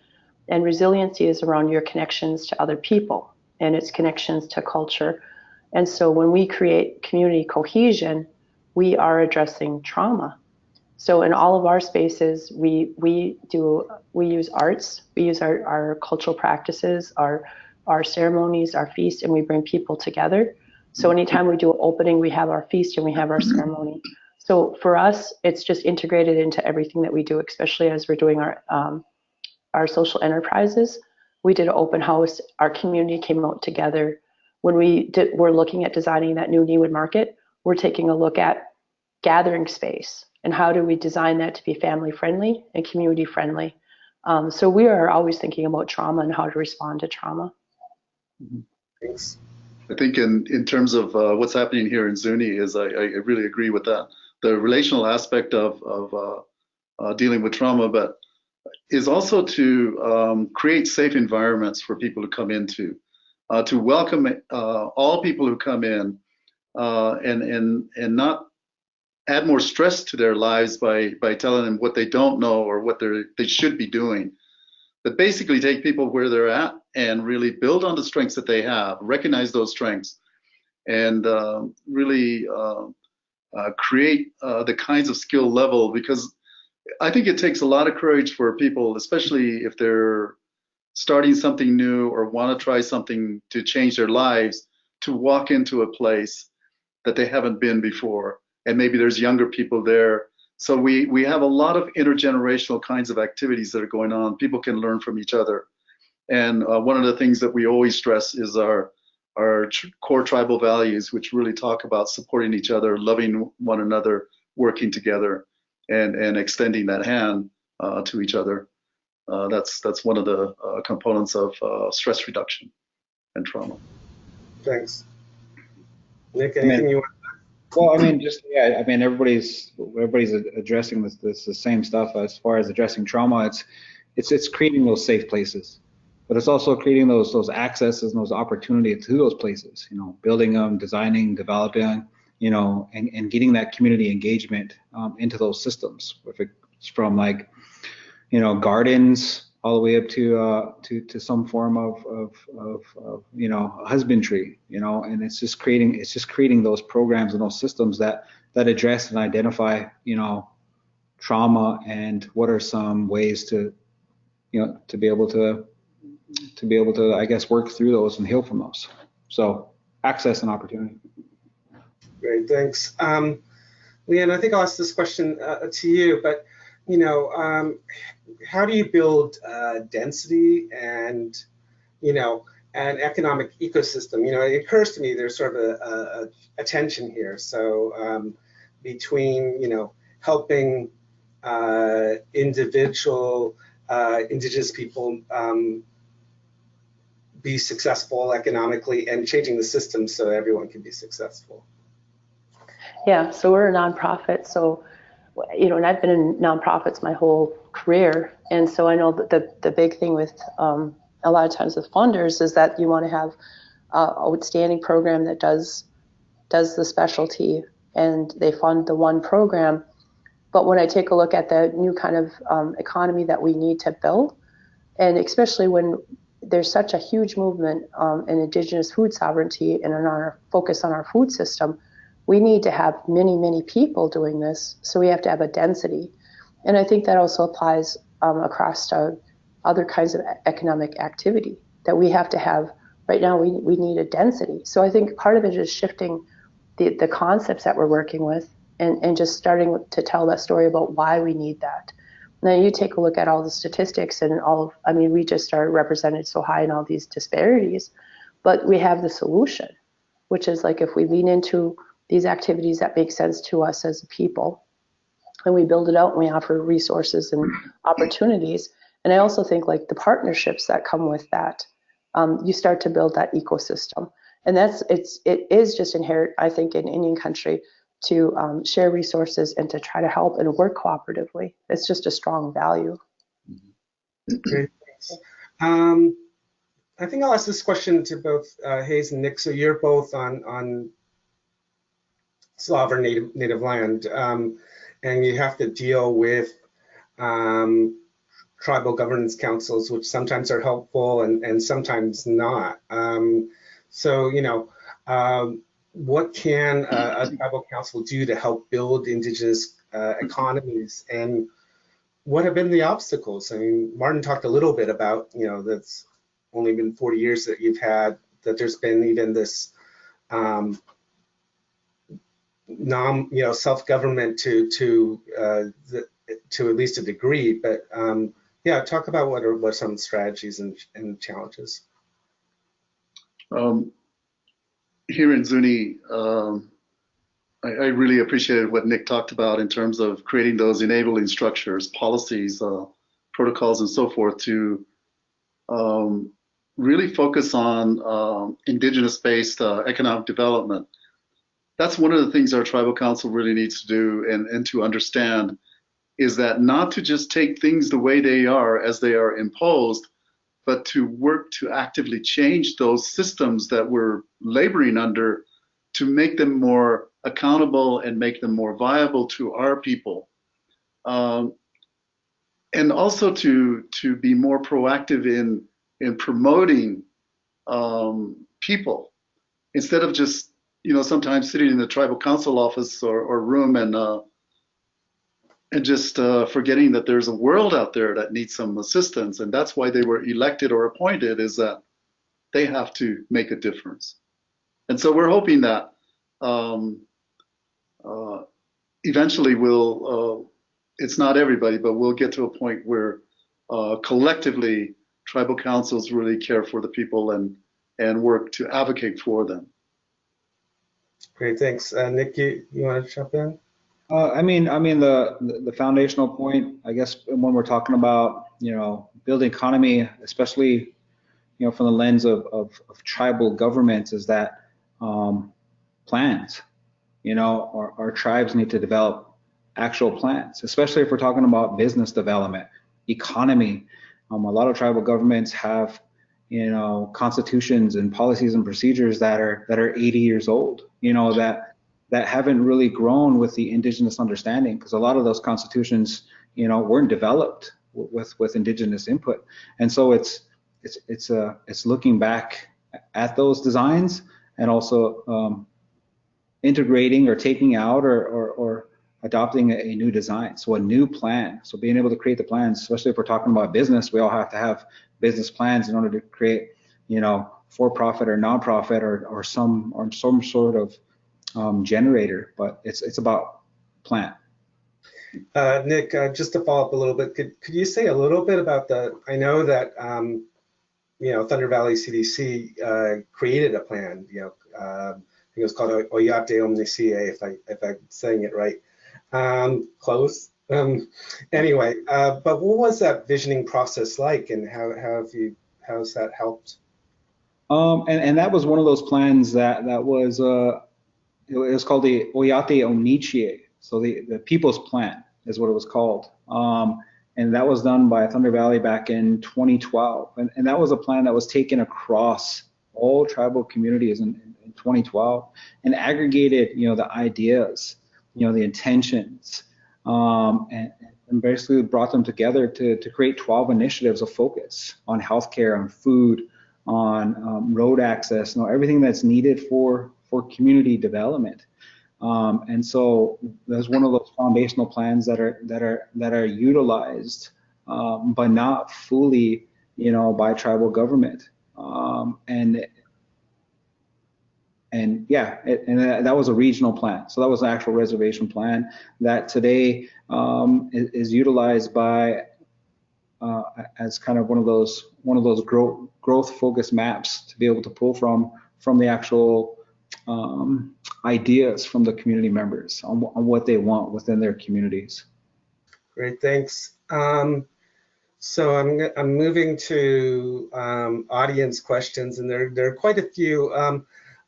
And resiliency is around your connections to other people and its connections to culture. And so when we create community cohesion, we are addressing trauma. So in all of our spaces, we use arts, we use our cultural practices, our ceremonies, our feasts, and we bring people together. So anytime we do an opening, we have our feast and we have our ceremony. So for us, it's just integrated into everything that we do, especially as we're doing our social enterprises. We did an open house, our community came out together. When we're looking at designing that new Newood Market, we're taking a look at gathering space and how do we design that to be family friendly and community friendly. So we are always thinking about trauma and how to respond to trauma. Thanks. I think in terms of what's happening here in Zuni is I really agree with that. The relational aspect of dealing with trauma, but is also to create safe environments for people to come into, to welcome all people who come in, and not add more stress to their lives by telling them what they don't know or what they should be doing. But basically take people where they're at and really build on the strengths that they have, recognize those strengths, and really create the kinds of skill level, because I think it takes a lot of courage for people, especially if they're starting something new or want to try something to change their lives, to walk into a place that they haven't been before. And maybe there's younger people there. So we have a lot of intergenerational kinds of activities that are going on. People can learn from each other. And one of the things that we always stress is our core tribal values, which really talk about supporting each other, loving one another, working together, and extending that hand to each other. That's one of the components of stress reduction and trauma. Thanks. Nick, anything you want? Well, I mean, just yeah, I mean, everybody's addressing this the same stuff as far as addressing trauma. It's creating those safe places, but it's also creating those accesses and those opportunities to those places. You know, building them, designing, developing. You know, and getting that community engagement into those systems. If it's from like, you know, gardens all the way up to some form of you know, husbandry, you know, and it's just creating those programs and those systems that address and identify, you know, trauma and what are some ways to, you know, to be able to I guess work through those and heal from those. So access and opportunity. Great, thanks. Leanne, I think I'll ask this question to you, but you know, how do you build density and, you know, an economic ecosystem? You know, it occurs to me there's sort of a tension here. So between, you know, helping individual indigenous people be successful economically and changing the system so everyone can be successful. Yeah, so we're a nonprofit, so, you know, and I've been in nonprofits my whole career, and so I know that the big thing with a lot of times with funders is that you want to have an outstanding program that does the specialty, and they fund the one program. But when I take a look at the new kind of economy that we need to build, and especially when there's such a huge movement in indigenous food sovereignty and on our focus on our food system, we need to have many, many people doing this, so we have to have a density. And I think that also applies across to other kinds of economic activity, that we have to have. Right now, we need a density. So I think part of it is shifting the concepts that we're working with and just starting to tell that story about why we need that. Now you take a look at all the statistics and I mean, we just are represented so high in all these disparities, but we have the solution, which is like if we lean into these activities that make sense to us as a people, and we build it out and we offer resources and opportunities. And I also think like the partnerships that come with that, you start to build that ecosystem. And it is just inherent, I think, in Indian country to share resources and to try to help and work cooperatively. It's just a strong value. Great, thanks. I think I'll ask this question to both Hayes and Nick. So you're both on sovereign native land, and you have to deal with tribal governance councils, which sometimes are helpful and sometimes not. So, you know, what can a tribal council do to help build indigenous economies, and what have been the obstacles? I mean, Martin talked a little bit about, you know, that's only been 40 years that you've had, that there's been even this you know, self-government to at least a degree, but yeah, talk about what are some strategies and challenges. Here in Zuni, I really appreciated what Nick talked about in terms of creating those enabling structures, policies, protocols, and so forth to really focus on indigenous-based economic development. That's one of the things our tribal council really needs to do and to understand is that not to just take things the way they are as they are imposed, but to work to actively change those systems that we're laboring under to make them more accountable and make them more viable to our people. And also to be more proactive in promoting people instead of just, you know, sometimes sitting in the tribal council office or room and just forgetting that there's a world out there that needs some assistance. And that's why they were elected or appointed, is that they have to make a difference. And so we're hoping that eventually it's not everybody, but we'll get to a point where collectively tribal councils really care for the people and work to advocate for them. Great, thanks. Nick, you want to jump in? I mean, the foundational point, I guess, when we're talking about, you know, building economy, especially, from the lens of tribal governments is that plans, our tribes need to develop actual plans, especially if we're talking about business development, economy. A lot of tribal governments have, constitutions and policies and procedures that are 80 years old, that haven't really grown with the indigenous understanding, because a lot of those constitutions, weren't developed with indigenous input. And so it's looking back at those designs and also integrating or taking out or adopting a new design, so a new plan. So being able to create the plans, especially if we're talking about business, we all have to have business plans in order to create, for-profit or non-profit or some sort of generator. But it's about plan. Nick, just to follow up a little bit, could you say a little bit about I know that Thunder Valley CDC created a plan. I think it was called Oyate Omnicie, if I'm saying it right. Close. Anyway, but what was that visioning process like, and how's that helped? And that was one of those plans that was it was called the Oyate Omnicie, so the People's Plan is what it was called. And that was done by Thunder Valley back in 2012, and that was a plan that was taken across all tribal communities in 2012 and aggregated, the ideas, the intentions, and basically brought them together to create 12 initiatives of focus on healthcare, on food, on road access, everything that's needed for community development. And so that's one of those foundational plans that are utilized, but not fully, by tribal government. And that was a regional plan. So that was an actual reservation plan that today is utilized by as kind of one of those growth focused maps to be able to pull from the actual ideas from the community members on what they want within their communities. Great, thanks. So I'm moving to audience questions, and there are quite a few.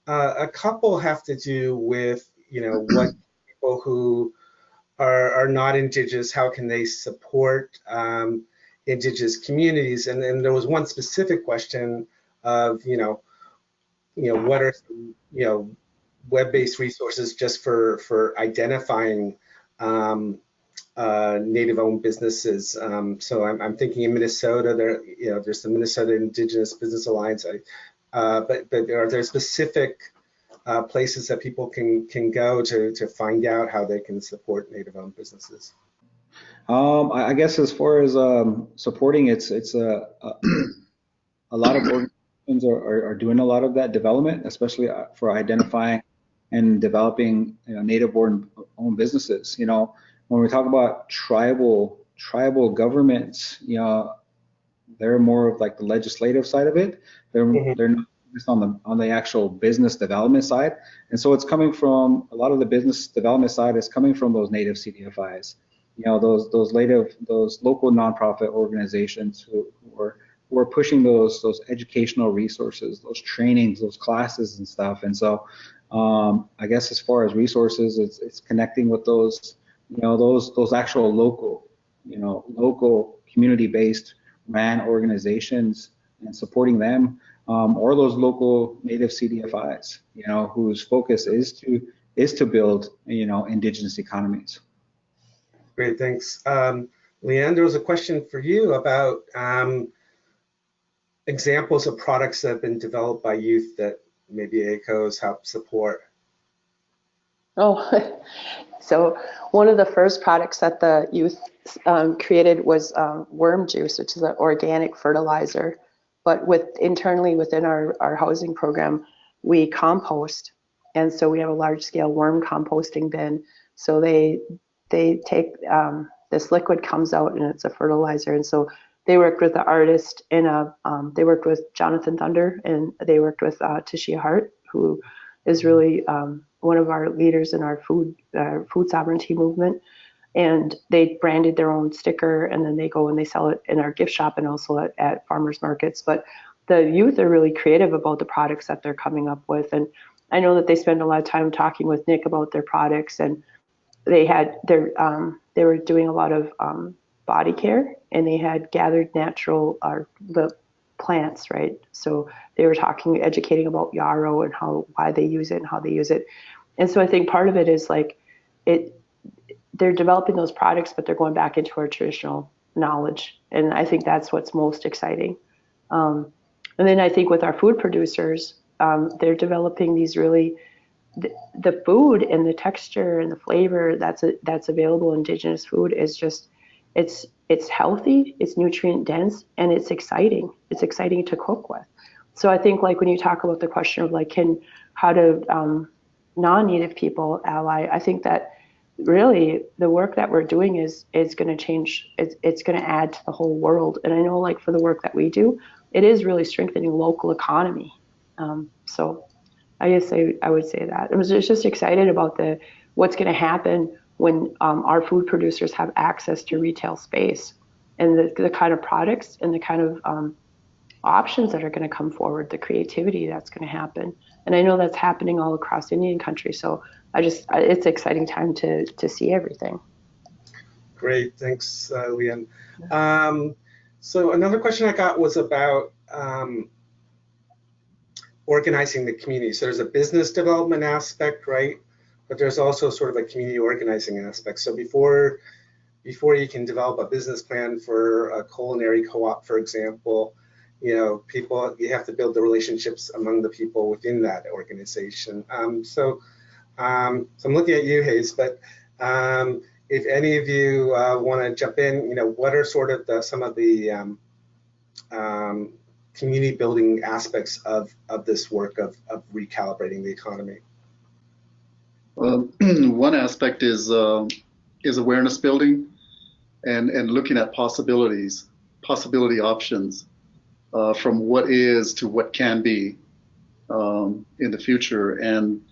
A couple have to do with, what people who are not Indigenous, how can they support Indigenous communities? And then there was one specific question of, what are some, web-based resources just for identifying Native-owned businesses. So I'm thinking in Minnesota, there's the Minnesota Indigenous Business Alliance. But are there specific places that people can go to find out how they can support Native-owned businesses? I guess as far as supporting, it's a lot of organizations are doing a lot of that development, especially for identifying and developing Native-owned businesses. When we talk about tribal governments, they're more of like the legislative side of it. They're not just on the actual business development side, and so it's coming from a lot of the business development side is coming from those Native CDFIs, those local nonprofit organizations who are pushing those educational resources, those trainings, those classes and stuff. And so I guess as far as resources, it's connecting with those those actual local community-based ran organizations and supporting them, or those local Native CDFIs, whose focus is to build, Indigenous economies. Great, thanks. Leanne, there was a question for you about examples of products that have been developed by youth that maybe ACOs help support. Oh, so one of the first products that the youth created was worm juice, which is an organic fertilizer. But internally within our housing program, we compost. And so we have a large scale worm composting bin. So they take, this liquid comes out and it's a fertilizer. And so they worked with the artist they worked with Jonathan Thunder, and they worked with Tishia Hart, who is really one of our leaders in our food sovereignty movement. And they branded their own sticker, and then they go and they sell it in our gift shop and also at farmers markets. But the youth are really creative about the products that they're coming up with. And I know that they spend a lot of time talking with Nick about their products, and they were doing a lot of body care, and they had gathered natural the plants, right? So they were educating about yarrow and why they use it and how they use it. And so I think part of it is like they're developing those products, but they're going back into our traditional knowledge, and I think that's what's most exciting. And then I think with our food producers, they're developing these really the food and the texture and the flavor that's available in indigenous food is just it's healthy, it's nutrient dense, and it's exciting. It's exciting to cook with. So I think like when you talk about the question of like how do non-native people ally, I think that really the work that we're doing is going to change. It's going to add to the whole world. And I know like for the work that we do, it is really strengthening local economy. So I guess I would say that. I was just excited about what's going to happen when our food producers have access to retail space and the kind of products and the kind of options that are going to come forward, the creativity that's going to happen. And I know that's happening all across Indian country. So it's an exciting time to see everything. Great, thanks, Leanne. So another question I got was about organizing the community. So there's a business development aspect, right? But there's also sort of a community organizing aspect. So before you can develop a business plan for a culinary co-op, for example, you have to build the relationships among the people within that organization. So I'm looking at you, Hayes, but if any of you want to jump in, what are sort of some of the community building aspects of this work of recalibrating the economy? One aspect is awareness building and looking at possibility options from what is to what can be in the future, and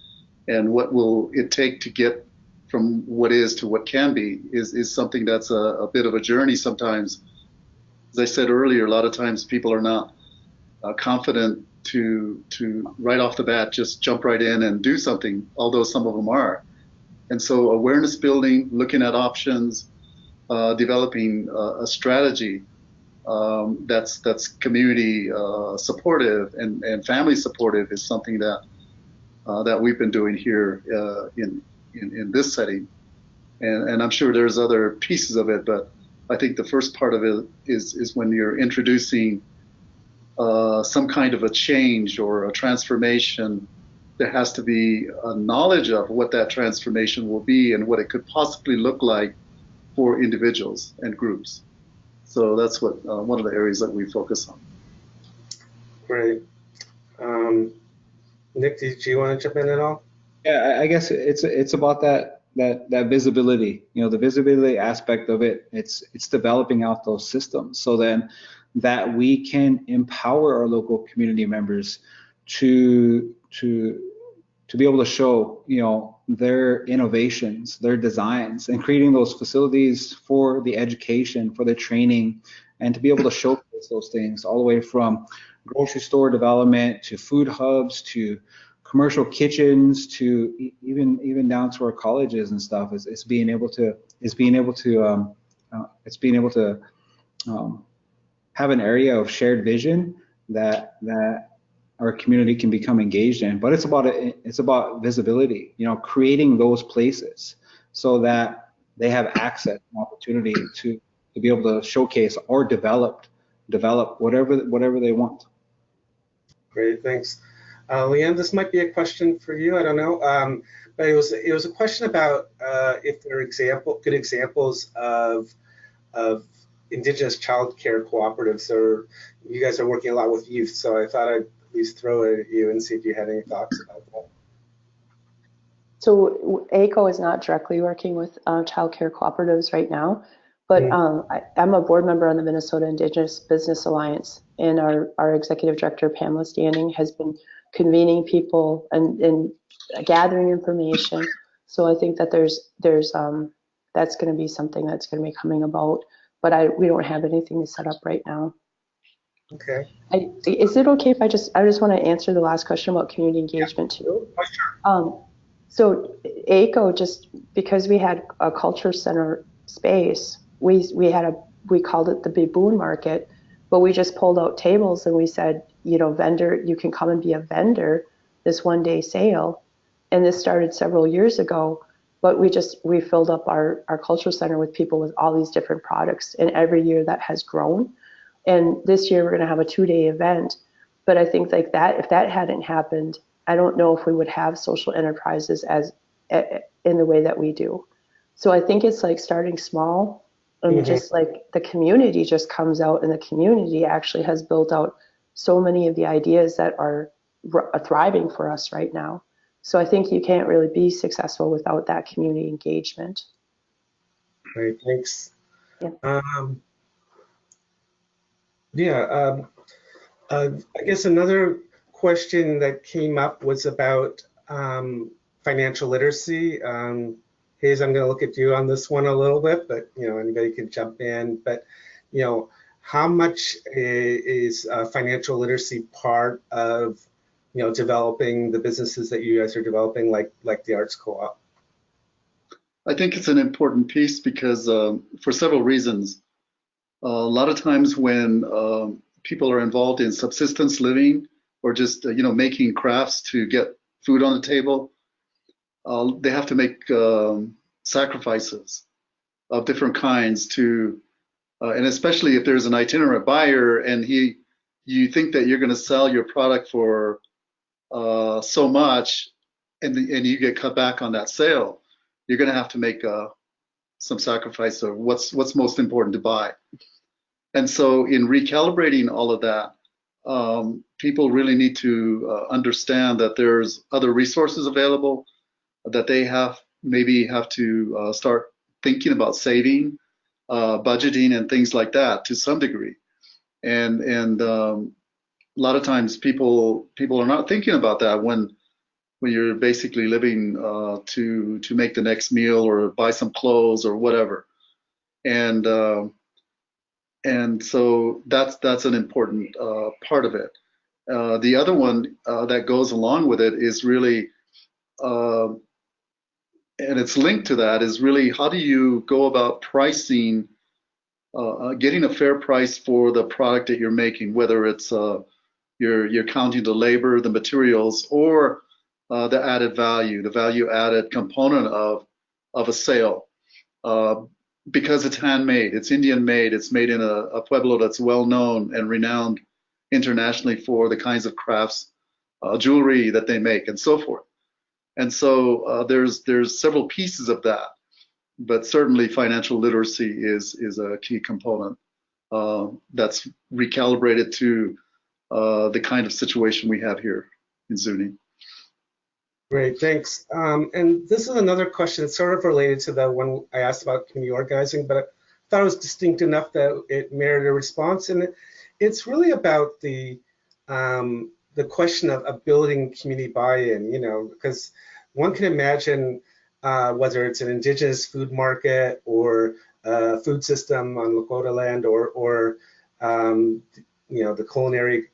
what will it take to get from what is to what can be is something that's a bit of a journey sometimes. As I said earlier, a lot of times people are not confident to right off the bat just jump right in and do something, although some of them are. And so awareness building, looking at options, developing a strategy that's community supportive and family supportive is something that we've been doing here in this setting. And I'm sure there's other pieces of it, but I think the first part of it is when you're introducing some kind of a change or a transformation, there has to be a knowledge of what that transformation will be and what it could possibly look like for individuals and groups. So that's what one of the areas that we focus on. Great. Nick, did you want to jump in at all? Yeah, I guess it's about that visibility, the visibility aspect of it. It's developing out those systems so then that we can empower our local community members to be able to show, their innovations, their designs, and creating those facilities for the education, for the training, and to be able to showcase those things all the way from grocery store development to food hubs to commercial kitchens to even down to our colleges and stuff. It's being able to have an area of shared vision that our community can become engaged in. But it's about visibility, creating those places so that they have access and opportunity to be able to showcase or develop whatever they want. Great, thanks. Leanne, this might be a question for you. I don't know, but it was a question about if there are good examples of Indigenous child care cooperatives, or you guys are working a lot with youth, so I thought I'd at least throw it at you and see if you had any thoughts about that. So ACO is not directly working with child care cooperatives right now, but I'm a board member on the Minnesota Indigenous Business Alliance, and our executive director, Pamela Standing, has been convening people and gathering information. So I think that there's that's going to be something that's going to be coming about, but we don't have anything to set up right now. Okay. Is it okay if I just want to answer the last question about community engagement too? Oh, sure. So ACO, just because we had a culture center space, we called it the Baboon Market, but we just pulled out tables and we said, vendor, you can come and be a vendor this 1 day sale. And this started several years ago, but we filled up our culture center with people with all these different products. And every year that has grown. And this year we're going to have a 2 day event. But I think like that, if that hadn't happened, I don't know if we would have social enterprises as in the way that we do. So I think it's like starting small and just like the community just comes out, and the community actually has built out so many of the ideas that are thriving for us right now. So I think you can't really be successful without that community engagement. Great, thanks. Yeah. I guess another question that came up was about financial literacy. Hayes, I'm going to look at you on this one a little bit, but anybody can jump in. But how much is financial literacy part of developing the businesses that you guys are developing, like the Arts Co-op? I think it's an important piece because for several reasons. A lot of times when people are involved in subsistence living or just making crafts to get food on the table, they have to make sacrifices of different kinds to, and especially if there's an itinerant buyer and you think that you're going to sell your product for so much, and you get cut back on that sale, you're going to have to make some sacrifice of what's most important to buy. And so in recalibrating all of that, people really need to understand that there's other resources available, that they maybe have to start thinking about saving, budgeting, and things like that to some degree. And a lot of times people are not thinking about that when you're basically living to make the next meal or buy some clothes or whatever. And so that's an important part of it. The other one that goes along with it is really, and it's linked to that, is really how do you go about pricing, getting a fair price for the product that you're making, whether it's you're counting the labor, the materials, or the added value, the value added component of a sale. Because it's handmade, it's Indian made, it's made in a pueblo that's well known and renowned internationally for the kinds of crafts, jewelry that they make, and so forth. And so there's several pieces of that, but certainly financial literacy is a key component that's recalibrated to the kind of situation we have here in Zuni. Great, thanks. And this is another question that's sort of related to the one I asked about community organizing, but I thought it was distinct enough that it merited a response. And it's really about the question of building community buy-in, because one can imagine whether it's an indigenous food market or a food system on Lakota land or the culinary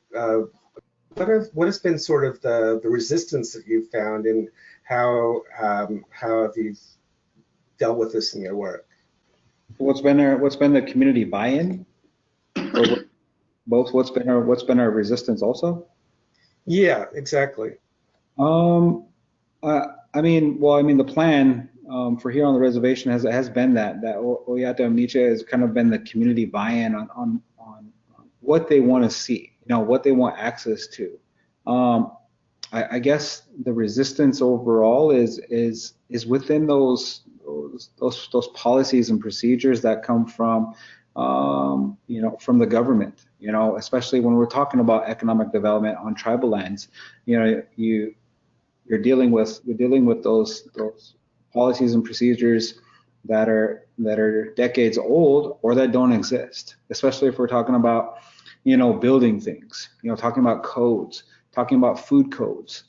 what has been sort of the resistance that you've found, and how have you dealt with this in your work? What's been the community buy-in? Both what's been our resistance also? Yeah, exactly. The plan for here on the reservation has been that Oyata Amicha has kind of been the community buy-in on what they want to see, what they want access to. I guess the resistance overall is within those policies and procedures that come from from the government, especially when we're talking about economic development on tribal lands. You're dealing with those policies and procedures that are decades old or that don't exist, especially if we're talking about building things, talking about codes, talking about food codes,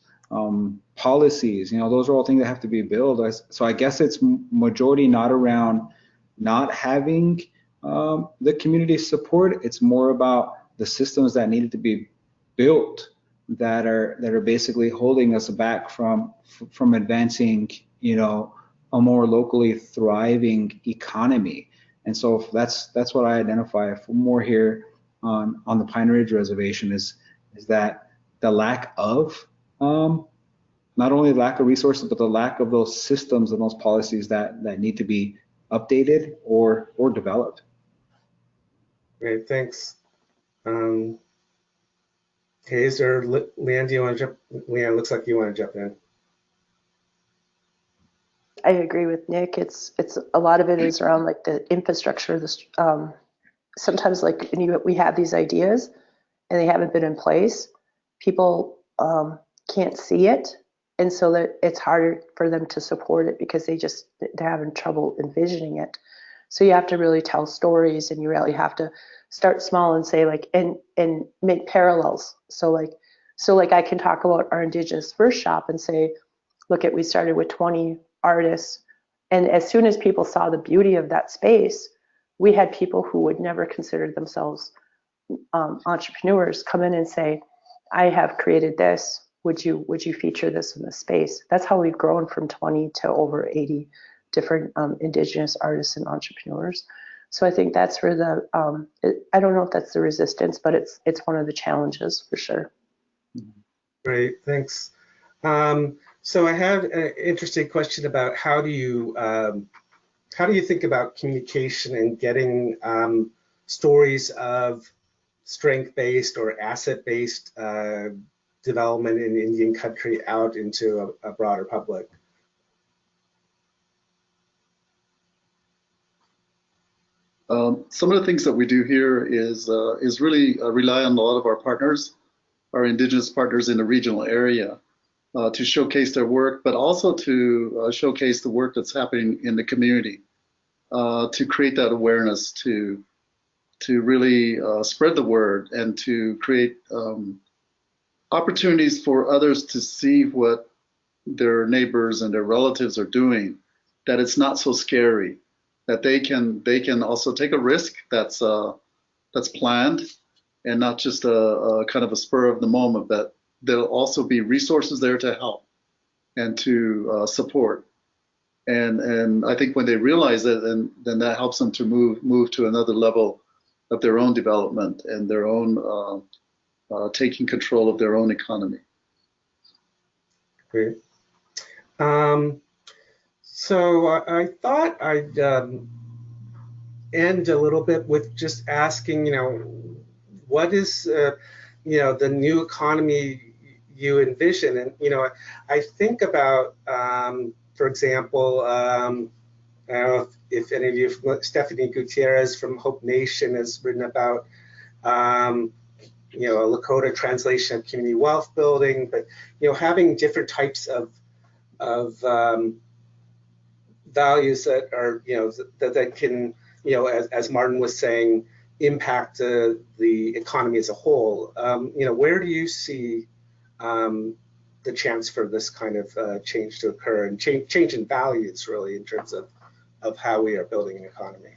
policies, those are all things that have to be built. So I guess it's majority not around not having the community support. It's more about the systems that needed to be built that are basically holding us back from advancing, you know, a more locally thriving economy. And so that's what I identify for more here on the Pine Ridge Reservation is that the lack of not only the lack of resources, but the lack of those systems and those policies that need to be updated or developed. Great, thanks. Hayes or Leanne, do you want to jump? Leanne, looks like you want to jump in. I agree with Nick. It's a lot of it is around like the infrastructure. Sometimes like we have these ideas and they haven't been in place. People can't see it, and so that it's harder for them to support it because they're having trouble envisioning it. So you have to really tell stories, and you really have to start small and say like and make parallels. So like I can talk about our Indigenous First Shop and say, look we started with 20 artists, and as soon as people saw the beauty of that space, we had people who would never consider themselves entrepreneurs come in and say, I have created this. Would you feature this in the space? That's how we've grown from 20 to over 80 different Indigenous artists and entrepreneurs. So I think that's where I don't know if that's the resistance, but it's one of the challenges for sure. Great, thanks. So I have an interesting question about how do you think about communication and getting stories of strength-based or asset-based development in Indian country out into a broader public? Some of the things that we do here is really rely on a lot of our partners, our Indigenous partners in the regional area, to showcase their work, but also to showcase the work that's happening in the community, to create that awareness, to really spread the word, and to create opportunities for others to see what their neighbors and their relatives are doing, that it's not so scary, that they can also take a risk that's planned and not just a kind of a spur of the moment, that there'll also be resources there to help and to support. And I think when they realize it, then that helps them to move to another level of their own development and their own taking control of their own economy. Great. So I thought I'd end a little bit with just asking, what is, the new economy you envision? And, I think about, for example, I don't know if any of you, Stephanie Gutierrez from Hope Nation has written about, a Lakota translation of community wealth building, but, having different types of values that are, that can, as Martin was saying, impact the economy as a whole. Where do you see the chance for this kind of change to occur, and change in values, really, in terms of how we are building an economy?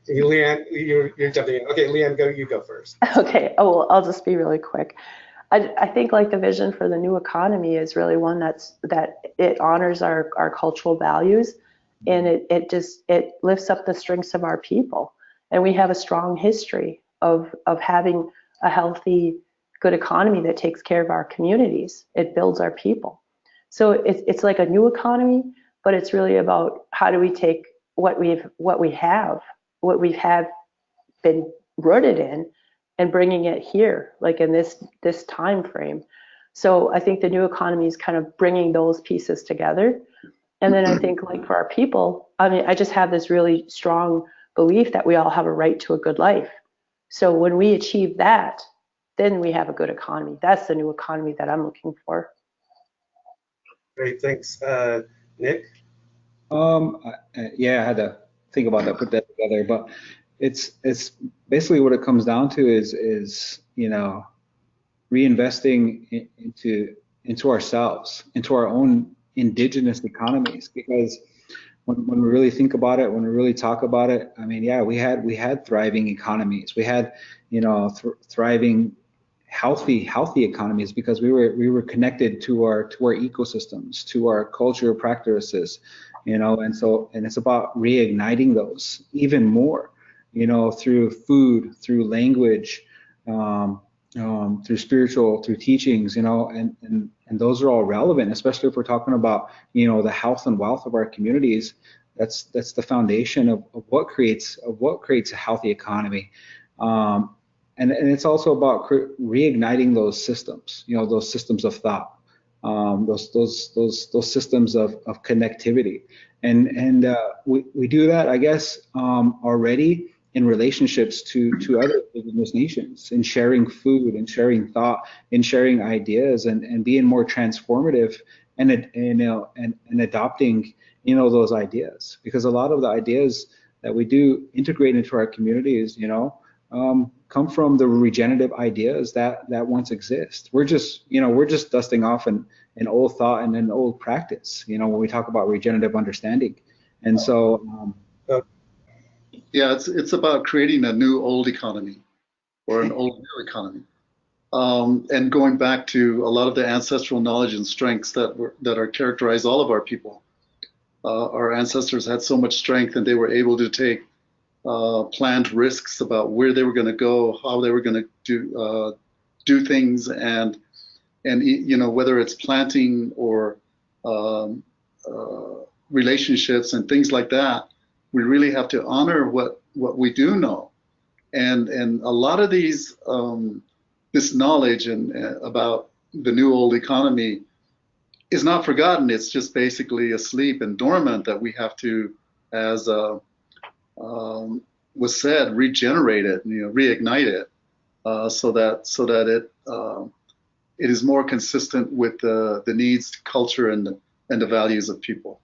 Leanne, you're jumping in. Okay, Leanne, you go first. Okay. Oh, well, I'll just be really quick. I think like the vision for the new economy is really one that it honors our cultural values, and it lifts up the strengths of our people. And we have a strong history of having a healthy, good economy that takes care of our communities. It builds our people. So it's like a new economy, but it's really about how do we take what we have been rooted in, and bringing it here, like in this time frame. So I think the new economy is kind of bringing those pieces together. And then I think like for our people, I just have this really strong belief that we all have a right to a good life. So when we achieve that, then we have a good economy. That's the new economy that I'm looking for. Great, thanks. Nick? Yeah, I had to think about that, put that together, but it's basically what it comes down to is reinvesting into ourselves, into our own indigenous economies, because when we really think about it, when we really talk about it, I mean, yeah, we had thriving economies. We had, thriving, healthy economies because we were connected to our ecosystems, to our cultural practices, and it's about reigniting those even more, through food, through language, through spiritual, through teachings, and those are all relevant, especially if we're talking about, the health and wealth of our communities. That's the foundation of what creates a healthy economy. And it's also about reigniting those systems, those systems of thought, those systems of connectivity, and we do that, I guess, already in relationships to other indigenous nations, in sharing food, in sharing thought, in sharing ideas, and being more transformative, and adopting, those ideas, because a lot of the ideas that we do integrate into our communities, come from the regenerative ideas that once exist. We're just dusting off an old thought and an old practice, when we talk about regenerative understanding. And so, yeah, it's about creating a new old economy, or an old new economy, and going back to a lot of the ancestral knowledge and strengths that characterize all of our people. Our ancestors had so much strength, and they were able to take planned risks about where they were going to go, how they were going to do things, and whether it's planting or relationships and things like that. We really have to honor what we do know, and a lot of these this knowledge and about the new old economy is not forgotten. It's just basically asleep and dormant, that we have to, as was said, regenerate it, reignite it, so that it is more consistent with the needs, culture, and the values of people.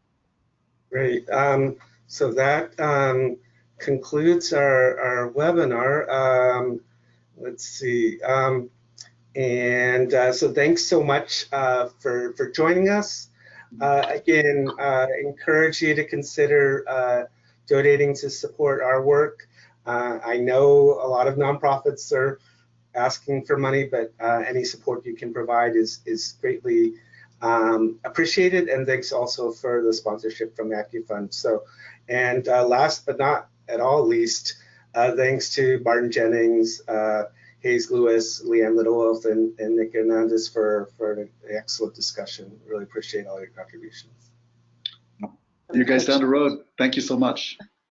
Great. So that concludes our webinar. Let's see. So thanks so much for joining us. Again, encourage you to consider donating to support our work. I know a lot of nonprofits are asking for money, but any support you can provide is greatly appreciated. And thanks also for the sponsorship from AccuFund. So, and last but not at all least, thanks to Barton Jennings, Hayes Lewis, Leanne Littlewolf, and Nick Hernandez for an excellent discussion. Really appreciate all your contributions. You guys down the road. Thank you so much.